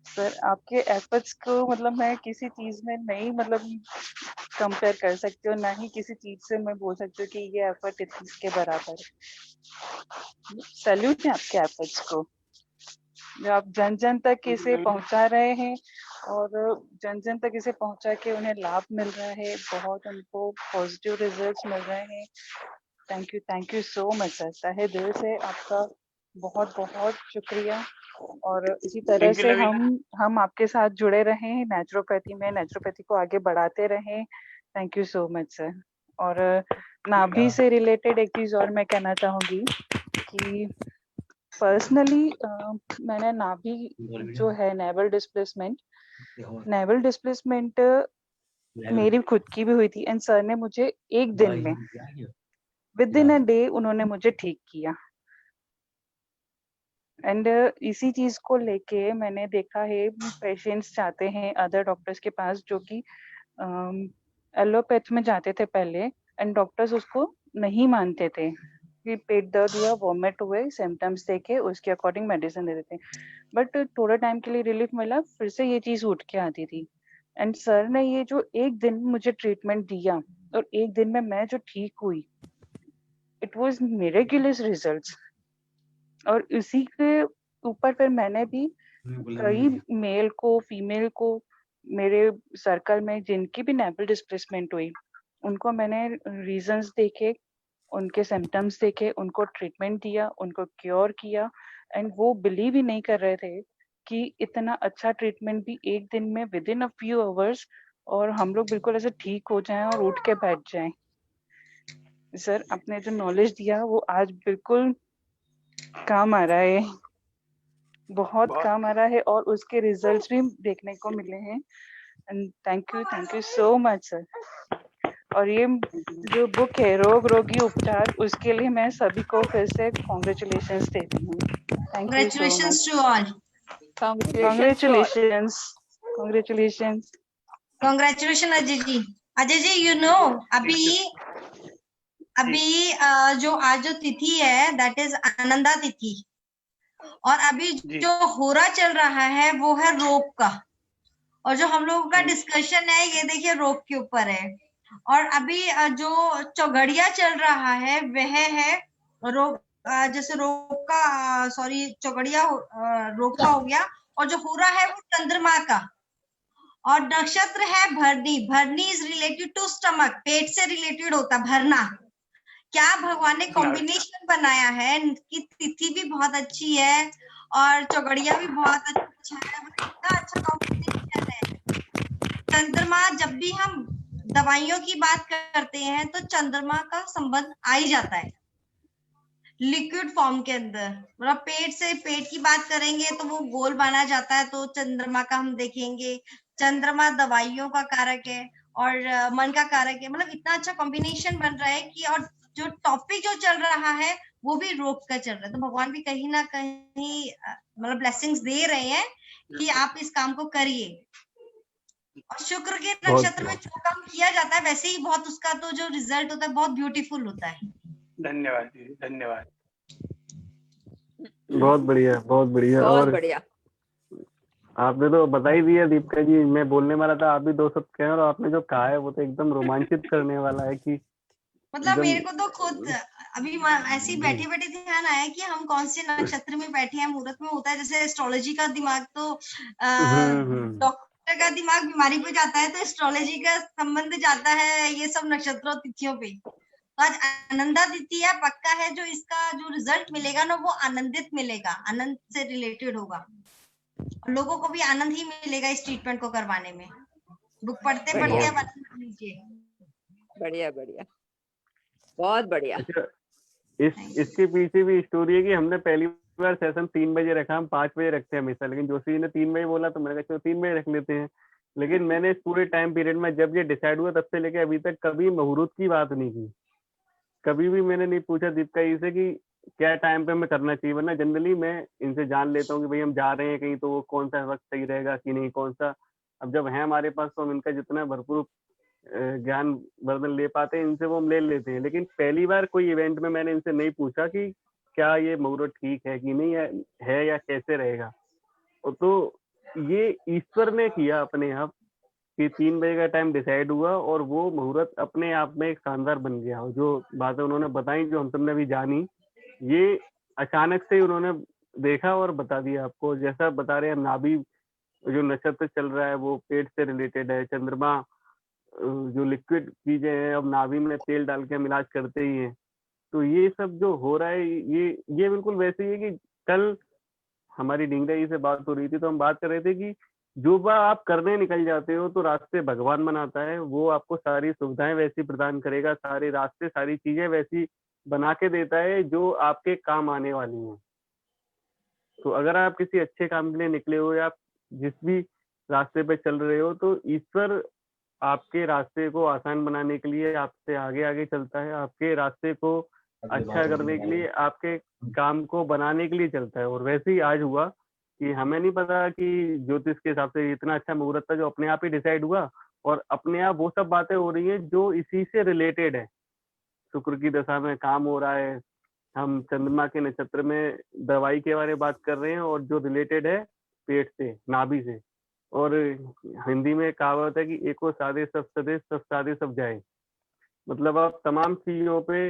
सर। आपके एफर्ट्स को मतलब मैं किसी चीज में नहीं कंपेयर कर सकती हूँ, ना ही किसी चीज से मैं बोल सकती हूँ कि ये एफर्ट इसके बराबर है। सैल्यूट है आपके एफर्ट्स को, जो आप जन जन तक इसे पहुंचा रहे हैं और जन जन तक इसे पहुंचा के उन्हें लाभ मिल रहा है, बहुत उनको पॉजिटिव रिजल्ट्स मिल रहे हैं। Thank you so much sir, तहे दिल से आपका बहुत बहुत शुक्रिया। और इसी तरह से हम आपके साथ जुड़े रहें नेचुरोपैथी में, नेचुरोपैथी को आगे बढ़ाते रहें। Thank you so much sir. और नाभि से रिलेटेड एक चीज और मैं कहना चाहूंगी कि पर्सनली मैंने नाभि जो है नेवल डिस्प्लेसमेंट मेरी खुद की भी हुई थी एंड सर ने मुझे एक दिन में विद इन अ डे उन्होंने मुझे ठीक किया। एंड इसी चीज को लेके मैंने देखा है पेशेंट्स जाते हैं अदर डॉक्टर्स के पास जो कि एलोपैथ में जाते थे पहले एंड डॉक्टर्स उसको नहीं मानते थे कि पेट दर्द हुआ, वॉमिट हुए, सिम्टम्स देखे उसके अकॉर्डिंग मेडिसिन दे देते, बट थोड़ा टाइम के लिए रिलीफ मिला, फिर से ये चीज उठ के आती थी। एंड सर ने ये जो एक दिन मुझे ट्रीटमेंट दिया और एक दिन में मैं जो ठीक हुई, इट वाज मिरेक्युलस रिजल्ट्स। और इसी के ऊपर फिर मैंने भी कई मेल को फीमेल को मेरे सर्कल में जिनकी भी नेवल डिस्प्लेसमेंट हुई, उनको मैंने रीजंस देखे, उनके सिम्टम्स देखे, उनको ट्रीटमेंट दिया, उनको क्योर किया एंड वो बिलीव ही नहीं कर रहे थे कि इतना अच्छा ट्रीटमेंट भी एक दिन में with in a few hours और हम लोग बिल्कुल ऐसे ठीक हो जाएं और उठ के बैठ जाएं। सर आपने जो नॉलेज दिया वो आज बिल्कुल काम आ रहा है, बहुत काम आ रहा है और उसके रिजल्ट्स भी देखने को मिले हैं। And thank you so much sir. और ये जो बुक है रोग रोगी उपचार, उसके लिए मैं सभी को फिर से कॉन्ग्रेचुलेशंस देती हूँ। Thank you so Congratulations much. to all. Congratulations. Congratulations. Congratulations Ajay ji. Ajay ji, you know अभी जो आज जो तिथि है दैट इज आनंदा तिथि, और अभी जो होरा चल रहा है वो है रोग का, और जो हम लोगों का डिस्कशन है ये देखिए रोग के ऊपर है। और अभी जो चौगड़िया चल रहा है वह है रोग, जैसे रोग का सॉरी चौगड़िया रोग का हो गया, और जो होरा है वो चंद्रमा का, और नक्षत्र है भरनी। भरनी इज रिलेटेड टू स्टमक, पेट से रिलेटेड होता भरना। क्या भगवान ने कॉम्बिनेशन बनाया है कि तिथि भी बहुत अच्छी है और चौगड़िया भी बहुत अच्छा है, इतना अच्छा कॉम्बिनेशन है। चंद्रमा, जब भी हम दवाइयों की बात करते हैं तो चंद्रमा का संबंध आ ही जाता है लिक्विड फॉर्म के अंदर। मतलब पेट से, पेट की बात करेंगे तो वो गोल माना जाता है, तो चंद्रमा का हम देखेंगे। चंद्रमा दवाइयों का कारक है और मन का कारक है। मतलब इतना अच्छा कॉम्बिनेशन बन रहा है कि, और जो टॉपिक जो चल रहा है वो भी रोग का चल रहा है, तो भगवान भी कहीं ना कहीं मतलब ब्लेसिंग्स दे रहे हैं कि आप इस काम को करिए। और शुक्र के नक्षत्र में जो काम किया जाता है वैसे ही बहुत उसका तो जो रिजल्ट होता है बहुत ब्यूटीफुल होता है। धन्यवाद दीदी, धन्यवाद। बहुत बढ़िया, बहुत बढ़िया। बहुत और बढ़िया। आपने तो बता ही दिया दीपिका जी, मैं बोलने वाला था, आप भी दो शब्द कहें, और आपने जो कहा है वो तो एकदम रोमांचित करने वाला है कि मतलब मेरे को तो खुद अभी ऐसे ही बैठे बैठे ध्यान आया कि हम कौन से नक्षत्र में बैठे हैं, मुहूर्त में होता है। जैसे एस्ट्रोलॉजी का दिमाग तो डॉक्टर का दिमाग बीमारी पे जाता है, तो एस्ट्रोलॉजी का संबंध जाता है ये सब नक्षत्रों तिथियों पे। तो आज आनंदा तिथि है, पक्का है जो इसका जो रिजल्ट मिलेगा ना वो आनंदित मिलेगा, आनंद से रिलेटेड होगा, लोगों को भी आनंद ही मिलेगा इस ट्रीटमेंट को करवाने में। बुक पढ़ते पढ़ते अब आनंद लीजिए। बढ़िया बढ़िया, बहुत बढ़िया। अच्छा, इसके पीछे भी स्टोरी है कि हमने पहली बार सेशन 3 बजे रखा, हम 5 बजे रखते हैं हमेशा, लेकिन जोशी जी ने 3 बजे बोला तो मैंने कहा चलो 3 बजे रख लेते हैं। लेकिन मैंने इस पूरे टाइम पीरियड में जब ये डिसाइड हुआ तब से लेके अभी तक कभी मुहूर्त की बात नहीं की। कभी भी मैंने नहीं पूछा दीपिका जी से कि क्या टाइम पे हमें करना चाहिए, वरना जनरली मैं इनसे जान लेता हूँ कि भाई हम जा रहे हैं कहीं तो वो कौन सा वक्त सही रहेगा कि नहीं, कौन सा। अब जब है हमारे पास तो हम इनका जितना भरपूर ज्ञान वर्धन ले पाते हैं इनसे वो हम ले लेते हैं। लेकिन पहली बार कोई इवेंट में मैंने इनसे नहीं पूछा कि क्या ये मुहूर्त ठीक है कि नहीं है या कैसे रहेगा। तो ये ईश्वर ने किया अपने आप कि 3 बजे का टाइम डिसाइड हुआ और वो मुहूर्त अपने आप में एक शानदार बन गया। और जो बातें उन्होंने बताई जो हम सबने अभी जानी, ये अचानक से उन्होंने देखा और बता दिया आपको। जैसा बता रहे हैं नाभि जो नक्षत्र चल रहा है वो पेट से रिलेटेड है। चंद्रमा जो लिक्विड चीजें हैं, अब नाभि में तेल डाल के हम इलाज करते ही हैं। तो ये सब जो हो रहा है ये बिल्कुल वैसे ही है कि कल हमारी डिंगरा जी से बात हो रही थी तो हम बात कर रहे थे कि जो बात आप करने निकल जाते हो तो रास्ते भगवान बनाता है, वो आपको सारी सुविधाएं वैसी प्रदान करेगा, सारे रास्ते सारी चीजें वैसी बना के देता है जो आपके काम आने वाली हैं। तो अगर आप किसी अच्छे काम के लिए निकले हो या आप जिस भी रास्ते पे चल रहे हो तो ईश्वर आपके रास्ते को आसान बनाने के लिए आपसे आगे आगे चलता है, आपके रास्ते को अच्छा करने के लिए, आपके काम को बनाने के लिए चलता है। और वैसे ही आज हुआ कि हमें नहीं पता कि ज्योतिष के हिसाब से इतना अच्छा मुहूर्त था जो अपने आप ही डिसाइड हुआ, और अपने आप वो सब बातें हो रही हैं जो इसी से रिलेटेड है। शुक्र की दशा में काम हो रहा है, हम चंद्रमा के नक्षत्र में दवाई के बारे में बात कर रहे हैं और जो रिलेटेड है पेट से, नाभि से। और हिंदी में कहावत है कि एको साधे सब सदे, सब साधे सब जाए। मतलब आप तमाम चीजों पे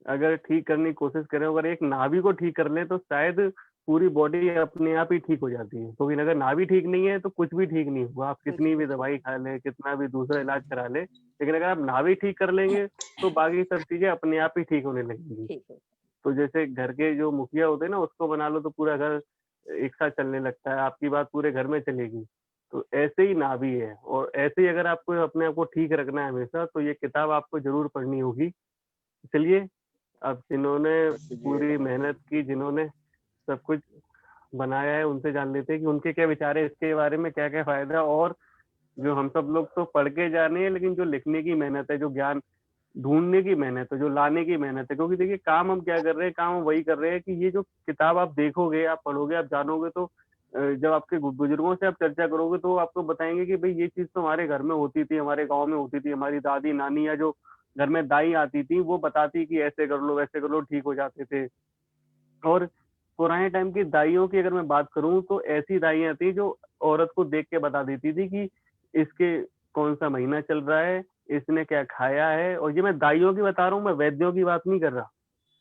अगर ठीक करने की कोशिश करें, अगर एक नाभि को ठीक कर लें तो शायद पूरी बॉडी अपने आप ही ठीक हो जाती है। तो अगर नाभि ठीक नहीं है तो कुछ भी ठीक नहीं हुआ, आप कितनी भी दवाई खा लें, कितना भी दूसरा इलाज करा लें, लेकिन अगर आप नाभि ठीक कर लेंगे तो बाकी सब चीजें अपने आप ही ठीक होने लगेंगी। तो जैसे घर के जो मुखिया होते हैं ना, उसको बना लो तो पूरा घर एक साथ चलने लगता है, आपकी बात पूरे घर में चलेगी। तो ऐसे ही नाभि है, और ऐसे ही अगर आपको अपने आप को ठीक रखना है हमेशा तो ये किताब आपको जरूर पढ़नी होगी। चलिए, अब जिन्होंने पूरी मेहनत की, जिन्होंने सब कुछ बनाया है, उनसे जान लेते हैं कि उनके क्या विचार है इसके बारे में, क्या क्या फायदा। और जो हम सब लोग तो पढ़ के जाने हैं, लेकिन जो लिखने की मेहनत है, जो ज्ञान ढूंढने की मेहनत है, जो लाने की मेहनत है, क्योंकि देखिए काम हम क्या कर रहे हैं, काम हम वही कर रहे हैं कि ये जो किताब आप देखोगे, आप पढ़ोगे, आप जानोगे, तो जब आपके बुजुर्गों से आप चर्चा करोगे तो आपको बताएंगे कि भाई ये चीज तो हमारे घर में होती थी, हमारे गांव में होती थी, हमारी दादी नानी या जो घर में दाई आती थी वो बताती कि ऐसे कर लो, वैसे कर लो, ठीक हो जाते थे। और पुराने टाइम की दाइयों की अगर मैं बात करूं तो ऐसी दाइयां थी जो औरत को देख के बता देती थी कि इसके कौन सा महीना चल रहा है, इसने क्या खाया है। और ये मैं दाइयों की बता रहा हूँ, मैं वैद्यों की बात नहीं कर रहा।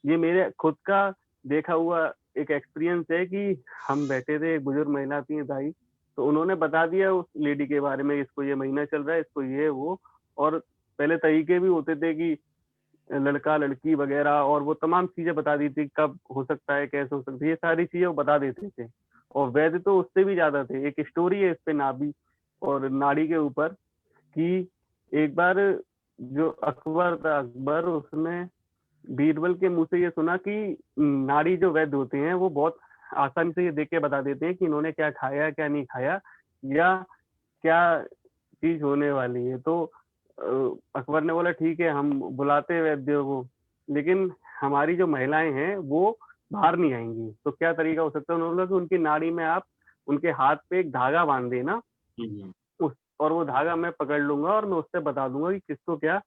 ये मेरे खुद का देखा हुआ एक एक्सपीरियंस है कि हम बैठे थे, एक बुजुर्ग महिला थी दाई, तो उन्होंने बता दिया उस लेडी के बारे में, इसको ये महीना चल रहा है, इसको ये वो। और पहले तरीके भी होते थे कि लड़का लड़की वगैरह, और वो तमाम चीजें बता दी थी, कब हो सकता है, कैसे हो सकता है, ये सारी चीजें वो बता देते थे। और वैद्य तो उससे भी ज्यादा थे। एक स्टोरी है इस पे नाभि और नाड़ी के ऊपर कि एक बार जो अकबर था, अकबर उसने बीरबल के मुंह से ये सुना कि नाड़ी जो वैद्य होते हैं वो बहुत आसानी से ये देख के बता देते हैं कि इन्होंने क्या खाया, क्या नहीं खाया, या क्या चीज होने वाली है। तो अकबर ने बोला ठीक है, हम बुलाते हैं वैद्यों को, लेकिन हमारी जो महिलाएं हैं वो बाहर नहीं आएंगी। तो क्या तरीका हो सकता है? उन्होंने बोला कि उनकी नाड़ी में आप उनके हाथ पे एक धागा बांध देना, और वो धागा मैं पकड़ लूंगा और मैं उससे बता दूंगा कि किसको क्या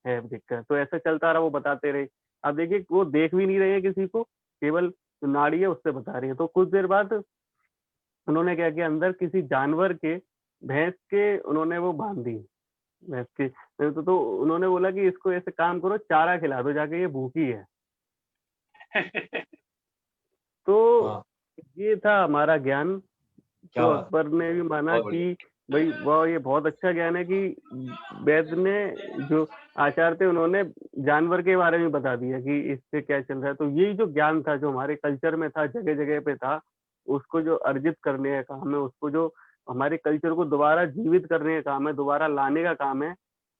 है दिक्कत। तो ऐसा चलता रहा, वो बताते रहे। अब देखिए वो देख भी नहीं रहे हैं किसी को, केवल जो नाड़ी है उससे बता रही है। तो कुछ देर बाद उन्होंने क्या किया, अंदर किसी जानवर के, भैंस के उन्होंने वो बांध दी, भैंस के। तो उन्होंने बोला कि इसको ऐसे काम करो, चारा खिला दो जाके, ये भूखी है। तो ये था हमारा ज्ञान। तो अकबर ने भी माना कि भाई वाह, ये बहुत अच्छा ज्ञान है कि वैद्य ने, जो आचार्य थे, उन्होंने जानवर के बारे में बता दिया कि इससे क्या चल रहा है। तो यही जो ज्ञान था, जो हमारे कल्चर में था, जगह जगह पे था, उसको जो अर्जित करने का काम है, उसको जो हमारे कल्चर को दोबारा जीवित करने का काम है, दोबारा लाने का काम है,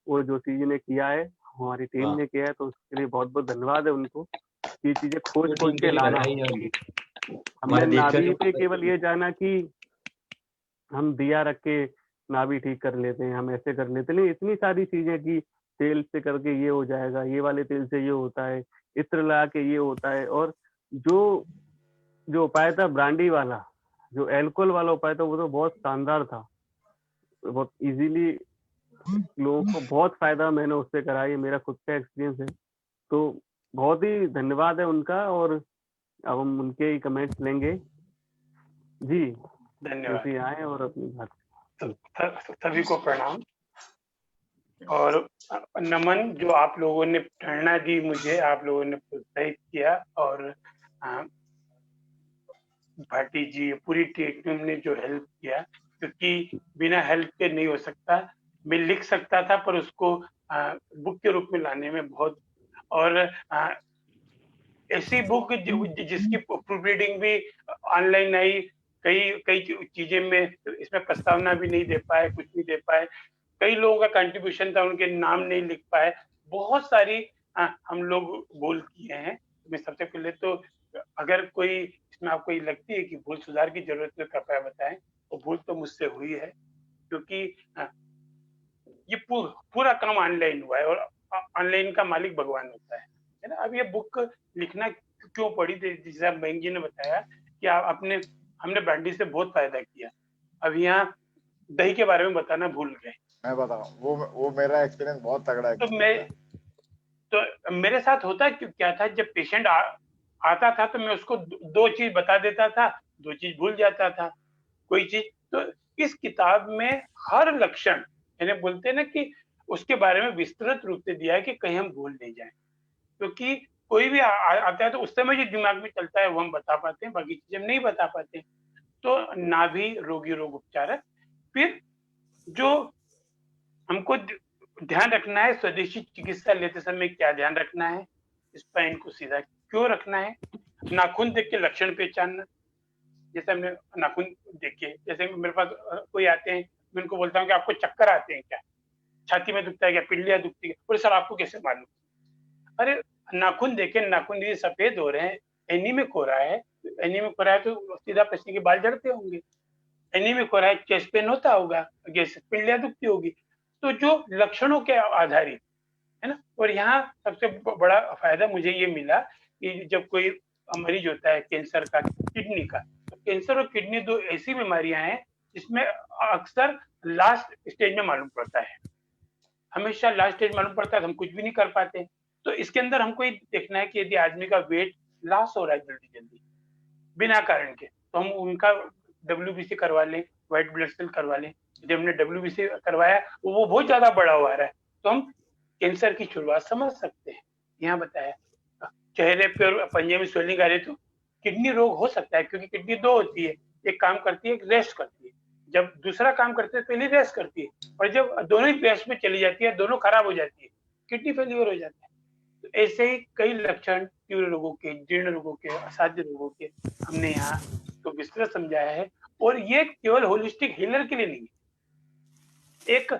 वो जोशी जी ने किया है, हमारी टीम ने किया है। तो उसके लिए बहुत बहुत धन्यवाद है उनको। ये चीजें खोज के लाना। हमने नाभि पे केवल ये जाना कि हम दिया रख के नाभि ठीक कर लेते हैं, हम ऐसे कर लेते हैं, लेकिन इतनी सारी चीजें कि तेल से करके ये हो जाएगा, ये वाले तेल से ये होता है, इत्र लगा के ये होता है। और जो उपाय था ब्रांडी वाला, जो अल्कोहल वाला उपाय था, वो तो बहुत शानदार था, बहुत इजीली लोगों को बहुत फायदा मैंने उससे करा। ये मेरा खुद का एक्सपीरियंस है। तो बहुत ही धन्यवाद है उनका। और अब हम उनके ही कमेंट्स लेंगे। जी धन्यवाद। आए और अपनी बात। सभी को प्रणाम और नमन। जो आप लोगों ने प्रेरणा दी मुझे, आप लोगों ने प्रोत्साहित किया, और भाटी जी, पूरी टीम ने जो हेल्प किया, क्योंकि बिना हेल्प के नहीं हो सकता। मैं लिख सकता था पर उसको बुक के रूप में लाने में बहुत, और ऐसी बुक जिसकी प्रूफ रीडिंग भी ऑनलाइन आई, कई चीजें में इसमें प्रस्तावना भी नहीं दे पाए, कुछ नहीं दे पाए, कई लोगों का कंट्रीब्यूशन था, उनके नाम नहीं लिख पाए, बहुत सारी हम लोग भूल किए हैं। मैं सबसे पहले तो अगर कोई इसमें आपको ये लगती है कि भूल सुधार की जरूरत है, कृपया बताएं। वो भूल तो मुझसे हुई है, क्योंकि ये पूरा काम ऑनलाइन हुआ है, और ऑनलाइन का मालिक भगवान होता है ना। अब ये बुक लिखना क्यों पड़ी थी, जैसे बैंक जी ने बताया कि हमने ब्रांडी से बहुत फायदा किया। अब यहाँ दही के बारे में बताना भूल गए। मैं बताऊं, वो मेरा एक्सपीरियंस बहुत तगड़ा है। तो मेरे साथ होता क्या था, जब पेशेंट आता था तो मैं उसको दो चीज बता देता था, दो चीज भूल जाता था, कोई चीज। तो इस किताब में हर लक्षण, यानी बोलते हैं ना कि उसके बारे में विस्तृत रूप से दिया है कि कहीं हम भूल नहीं जाए, क्योंकि कोई भी आता है तो उस समय जो दिमाग में चलता है वो हम बता पाते हैं, बाकी चीजें हम नहीं बता पाते। तो नाभि रोगी रोग उपचारक। फिर जो हमको ध्यान रखना है, स्वदेशी चिकित्सा लेते समय क्या ध्यान रखना है, स्पाइन को सीधा क्यों रखना है, नाखून देख के लक्षण पहचानना। जैसे हमने नाखून देखे, जैसे मेरे पास कोई आते हैं, मैं उनको बोलता हूँ कि आपको चक्कर आते हैं क्या, छाती में दुखता है क्या, पिंडलियां दुखती है, बोले सर आपको कैसे मालूम? अरे नाखून देखें, नाखून ये सफेद हो रहे हैं, एनीमिक हो रहा है, एनीमिक हो रहा है तो सीधा प्रश्न के बाल झड़ते होंगे, एनीमिक हो रहा है, चेस्ट पेन होता होगा, पिंडलियां दुखती होगी। तो जो लक्षणों के आधारित है ना, और यहाँ सबसे बड़ा फायदा मुझे ये मिला कि जब कोई मरीज होता है कैंसर का, किडनी का, तो कैंसर और किडनी दो ऐसी बीमारियां हैं जिसमें अक्सर लास्ट स्टेज में मालूम पड़ता है, हमेशा लास्ट स्टेज मालूम पड़ता है, तो हम कुछ भी नहीं कर पाते। तो इसके अंदर हमको ये देखना है कि यदि आदमी का वेट लॉस हो रहा है जल्दी जल्दी बिना कारण के, तो हम उनका WBC करवा लें, व्हाइट ब्लड सेल करवा लें। जब हमने WBC करवाया वो बहुत ज्यादा बड़ा हुआ रहा है, तो हम कैंसर की शुरुआत समझ सकते हैं। यहाँ बताया चेहरे पे और पंजे में स्वेलिंग आ रही, तो किडनी रोग हो सकता है, क्योंकि किडनी दो होती है, एक काम करती है, एक रेस्ट करती है। जब दूसरा काम करते है पहले रेस्ट करती है, और जब दोनों ही रेस्ट में चली जाती है, दोनों खराब हो जाती है, किडनी फेलियर हो जाता है। तो ऐसे ही कई लक्षण तीव्र रोगों के, जीर्ण रोगों के, असाध्य रोगों के हमने यहाँ तो विस्तृत समझाया है। और ये केवल होलिस्टिक हीलर के लिए नहीं है, एक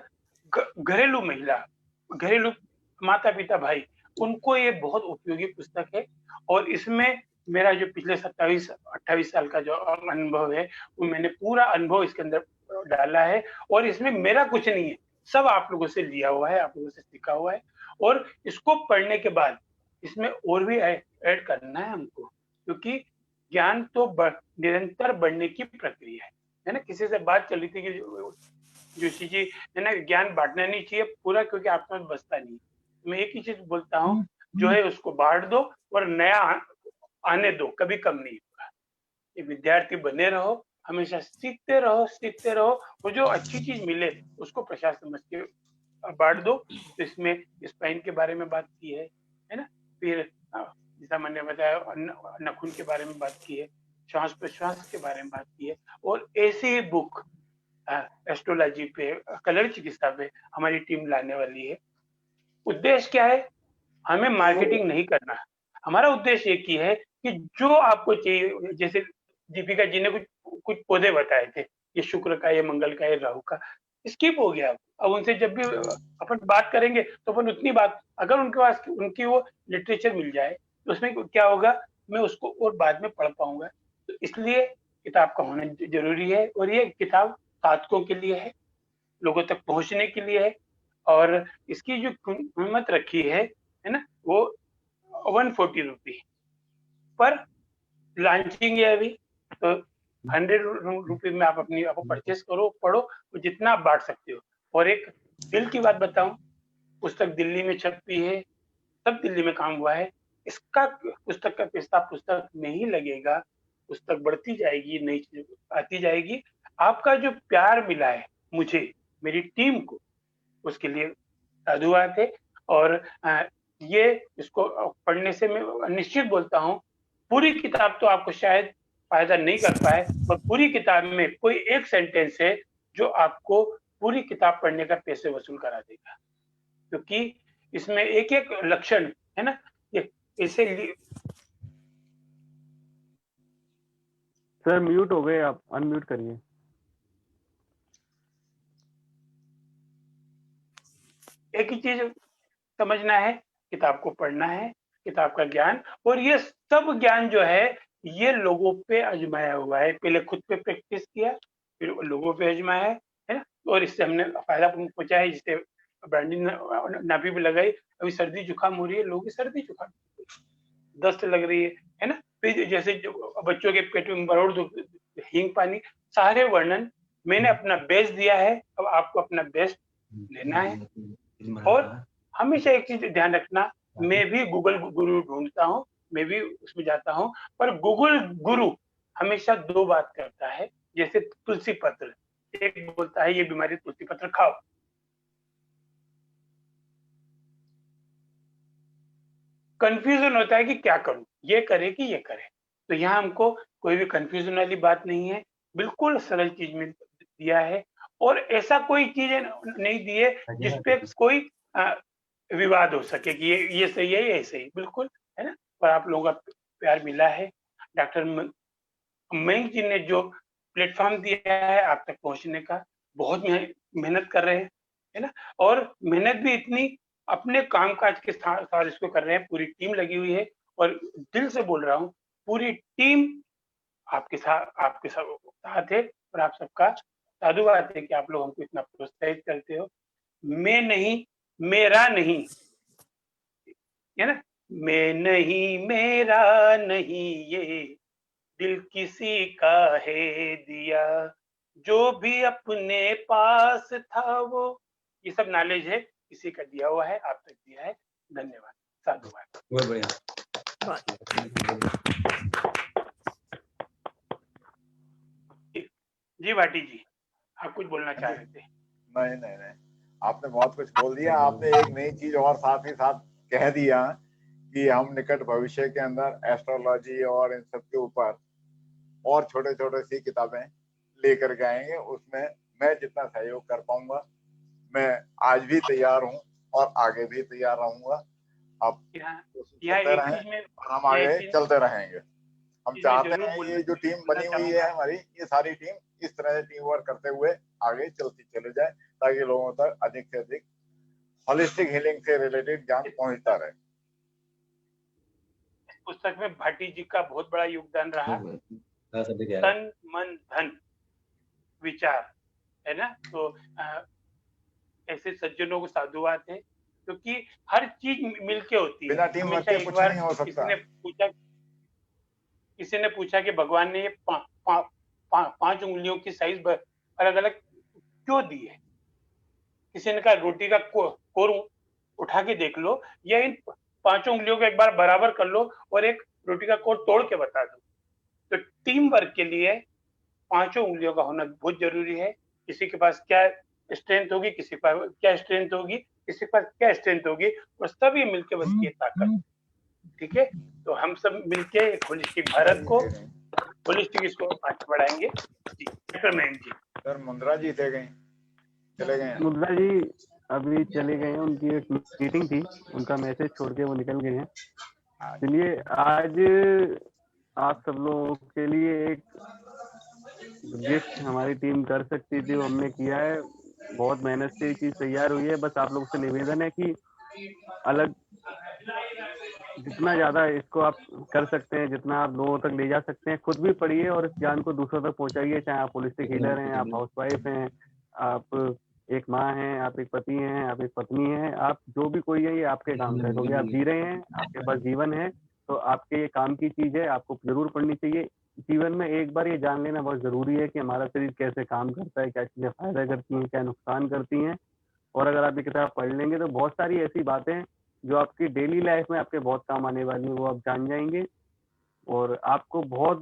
घरेलू महिला, घरेलू माता पिता भाई, उनको ये बहुत उपयोगी पुस्तक है। और इसमें मेरा जो पिछले 27-28 साल का जो अनुभव है, वो मैंने पूरा अनुभव इसके अंदर डाला है। और इसमें मेरा कुछ नहीं है, सब आप लोगों से लिया हुआ है, आप लोगों से सीखा हुआ है। और इसको पढ़ने के बाद इसमें और भी ऐड करना है हमको, क्योंकि ज्ञान तो निरंतर बढ़ने की प्रक्रिया है ना। किसी से बात चली थी कि जोशी जी है ना, ज्ञान बांटना नहीं चाहिए पूरा, क्योंकि आप में बचता नहीं। मैं एक ही चीज बोलता हूँ, जो है उसको बांट दो और नया आने दो, कभी कम नहीं होगा। ये विद्यार्थी बने रहो, हमेशा सीखते रहो, और जो अच्छी चीज मिले उसको प्रसाद समझ के बांट दो। तो इसमें स्पाइन के बारे में बात की है ना, फिर जैसा मैंने बताया नखून के बारे में बात की है, श्वास प्रश्वास के बारे में बात की है। और ऐसी ही बुक एस्ट्रोलॉजी पे, कलर चिकित्सा पे हमारी टीम लाने वाली है। उद्देश्य क्या है? हमें मार्केटिंग नहीं करना, हमारा उद्देश्य एक ही है कि जो आपको चाहिए, जैसे दीपिका जी ने कुछ पौधे बताए थे, ये शुक्र का, ये मंगल का, ये राहु का, स्किप हो गया। अब उनसे जब भी अपन बात करेंगे तो अपन उतनी बात, अगर उनके पास उनकी वो लिटरेचर मिल जाए तो उसमें क्या होगा, मैं उसको और बाद में पढ़ पाऊंगा। तो इसलिए किताब का होना जरूरी है। और ये किताब साधकों के लिए है, लोगों तक पहुंचने के लिए है। और इसकी जो कीमत रखी है ना, वो 140 रुपये पर लॉन्चिंग है अभी, तो 100 रुपये में आप अपनी परचेस करो, पढ़ो, तो जितना आप बांट सकते हो। और एक दिल की बात बताऊं, पुस्तक दिल्ली में छपी है, सब दिल्ली में काम हुआ है। इसका पुस्तक का पैसा पुस्तक में ही लगेगा, पुस्तक बढ़ती जाएगी, नई चीज आती जाएगी। आपका जो प्यार मिला है मुझे, मेरी टीम को, उसके लिए साधुवाद है। और ये इसको पढ़ने से मैं निश्चित बोलता हूँ, पूरी किताब तो आपको शायद फायदा नहीं कर पाए, पर पूरी किताब में कोई एक सेंटेंस है जो आपको पूरी किताब पढ़ने का पैसे वसूल करा देगा, क्योंकि इसमें एक एक लक्षण है ना, ये ऐसे। सर म्यूट हो गए आप, अनम्यूट करिए। एक ही चीज समझना है, किताब को पढ़ना है, किताब का ज्ञान। और ये सब ज्ञान जो है ये लोगों पे आजमाया हुआ है, पहले खुद पे प्रैक्टिस किया, फिर लोगों पे आजमाया है ना। और इससे हमने फायदा पहुंचा है, जिससे ब्रांडिंग नाभि भी लगाई। अभी सर्दी जुकाम हो रही है, लोगों की सर्दी जुकाम, दस्त लग रही है ना। फिर जैसे बच्चों के पेट में मरोड़, हींग पानी, सारे वर्णन मैंने अपना बेस्ट दिया है। अब आपको अपना बेस्ट लेना है। और हमेशा एक चीज ध्यान रखना, मैं भी गूगल गुरु ढूंढता हूँ, मैं भी उसमें जाता हूँ, पर गूगल गुरु हमेशा दो बात करता है। जैसे तुलसी पत्र, एक बोलता है ये बीमारी तुलसी पत्र खाओ, कंफ्यूजन होता है कि क्या करूं, ये करे कि ये करे। तो यहाँ हमको कोई भी कंफ्यूजन वाली बात नहीं है, बिल्कुल सरल चीज में दिया है। और ऐसा कोई चीज नहीं दी है जिसपे कोई विवाद हो सके कि ये सही है, ये सही, बिल्कुल है ना। पर आप लोगों का प्यार मिला है। डॉक्टर मयंक जी ने जो प्लेटफॉर्म दिया है आप तक पहुंचने का, बहुत मेहनत कर रहे हैं, है ना। और मेहनत भी इतनी अपने कामकाज के साथ इसको कर रहे हैं, पूरी टीम लगी हुई है और दिल से बोल रहा हूँ, पूरी टीम आपके साथ है और आप सबका साधुवाद है कि आप लोग हमको इतना प्रोत्साहित करते हो। मैं नहीं, मेरा नहीं, है ना, मैं नहीं, मेरा नहीं, ये दिल किसी का है दिया, जो भी अपने पास था वो, ये सब नॉलेज है, किसी का दिया हुआ है, आप तक दिया है। धन्यवाद, साधुवाद। बहुत बढ़िया। जी भाटी जी, आप कुछ बोलना चाह रहे थे? नहीं, आपने बहुत कुछ बोल दिया। आपने एक नई चीज और साथ ही साथ कह दिया कि हम निकट भविष्य के अंदर एस्ट्रोलॉजी और इन सब के ऊपर और छोटे छोटे सी किताबें लेकर के आएंगे। उसमें मैं जितना सहयोग कर पाऊंगा, मैं आज भी तैयार हूं और आगे भी तैयार रहूंगा। आप चलते रहें, हम आगे चलते रहेंगे। हम चाहते हैं ये जो टीम बनी हुई है हमारी, ये सारी टीम इस तरह से टीम वर्क करते हुए आगे चलती चले जाए, ताकि लोगों तक अधिक से अधिक होलिस्टिक हीलिंग से रिलेटेड ज्ञान पहुंचता रहे। इस पुस्तक में भाटी जी का बहुत बड़ा योगदान रहा। तन मन धन विचार, है ना, तो ऐसे सज्जनों को साधुवाद है, क्योंकि हर चीज मिलके होती है। बिना टीम वर्क के कुछ नहीं हो सकता। किसी ने पूछा कि भगवान ने ये 5 उंगलियों की साइज अलग अलग क्यों दी है? किसी ने कहा रोटी का कोर उठा के देख लो, या इन 5 उंगलियों को एक बार बराबर कर लो और एक रोटी का कोर तोड़ के बता दो। तो टीम वर्क के लिए 5 उंगलियों का होना बहुत जरूरी है। किसी के पास क्या स्ट्रेंथ होगी, किसी के पास क्या स्ट्रेंथ होगी, किसी के पास क्या स्ट्रेंथ होगी, और सभी मिलके बनती है ताकत। ठीक है, तो हम सब मिलके एक होलिस्टिक भारत को, होलिस्टिक इसको आगे बढ़ाएंगे। जी जी। सर मुंद्रा जी थे गए, चले गए? मुंद्रा जी अभी चले गए हैं, उनकी एक मीटिंग थी, उनका मैसेज छोड़ के वो निकल गए हैं। चलिए, आज आप सब लोगों के लिए एक गिफ्ट हमारी टीम कर सकती थी, वो हमने किया है। बहुत मेहनत से ये चीज तैयार हुई है। बस आप लोगों से निवेदन है कि अलग जितना ज्यादा इसको आप कर सकते हैं, जितना आप लोगों तक ले जा सकते हैं, खुद भी पढ़िए और इस ज्ञान को दूसरों तक पहुंचाइए। चाहे आप होलिस्टिक हीलर हैं, आप हाउसवाइफ हैं, आप एक माँ हैं, आप एक पति हैं, आप एक पत्नी हैं, आप जो भी कोई है, ये आपके काम का है, क्योंकि आप जी रहे हैं, आपके पास जीवन है, तो आपके ये काम की चीज है, आपको जरूर पढ़नी चाहिए। जीवन में एक बार ये जान लेना बहुत जरूरी है कि हमारा शरीर कैसे काम करता है, क्या चीजें फायदा करती हैं, क्या नुकसान करती हैं। और अगर आप ये किताब पढ़ लेंगे तो बहुत सारी ऐसी बातें जो आपकी डेली लाइफ में आपके बहुत काम आने वाली है, वो आप जान जाएंगे और आपको बहुत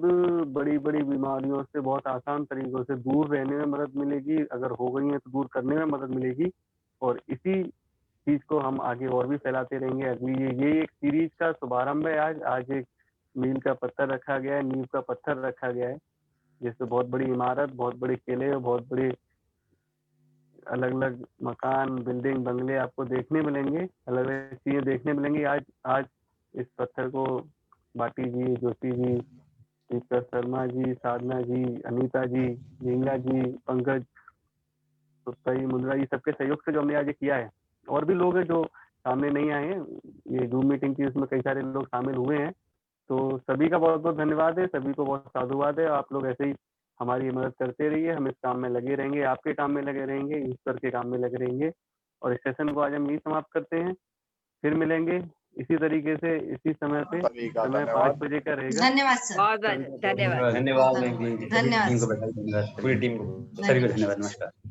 बड़ी बड़ी बीमारियों से बहुत आसान तरीकों से दूर रहने में मदद मिलेगी। अगर हो गई है तो दूर करने में मदद मिलेगी। और इसी चीज को हम आगे और भी फैलाते रहेंगे। अगली ये एक सीरीज का शुभारंभ है। आज एक मील का पत्थर रखा गया है, नींव का पत्थर रखा गया है, जिससे बहुत बड़ी इमारत, बहुत बड़ी किले और बहुत बड़ी अलग अलग मकान, बिल्डिंग, बंगले आपको देखने मिलेंगे, अलग अलग चीजें देखने मिलेंगी। आज इस पत्थर को भाटी जी, जोशी जी, दीपक शर्मा जी, साधना जी, अनीता जी, रींगा जी, पंकज, सुप्ताई, मुंद्रा जी, सबके सहयोग से जो हमने आज ये किया है। और भी लोग हैं जो सामने नहीं आए हैं, ये जूम मीटिंग थी, उसमें कई सारे लोग शामिल हुए हैं। तो सभी का बहुत बहुत धन्यवाद है, सभी को बहुत साधुवाद है। आप लोग ऐसे ही हमारी मदद करते रहिए, हम इस काम में लगे रहेंगे, आपके काम में लगे रहेंगे, ईश्वर के काम में लगे रहेंगे। और इस सेशन को आज हम यही समाप्त करते हैं, फिर मिलेंगे इसी तरीके से इसी समय पे, समय 5 बजे का रहेगा। धन्यवाद सर। बहुत धन्यवाद। धन्यवाद। धन्यवाद। पूरी टीम को, सभी को धन्यवाद। नमस्कार।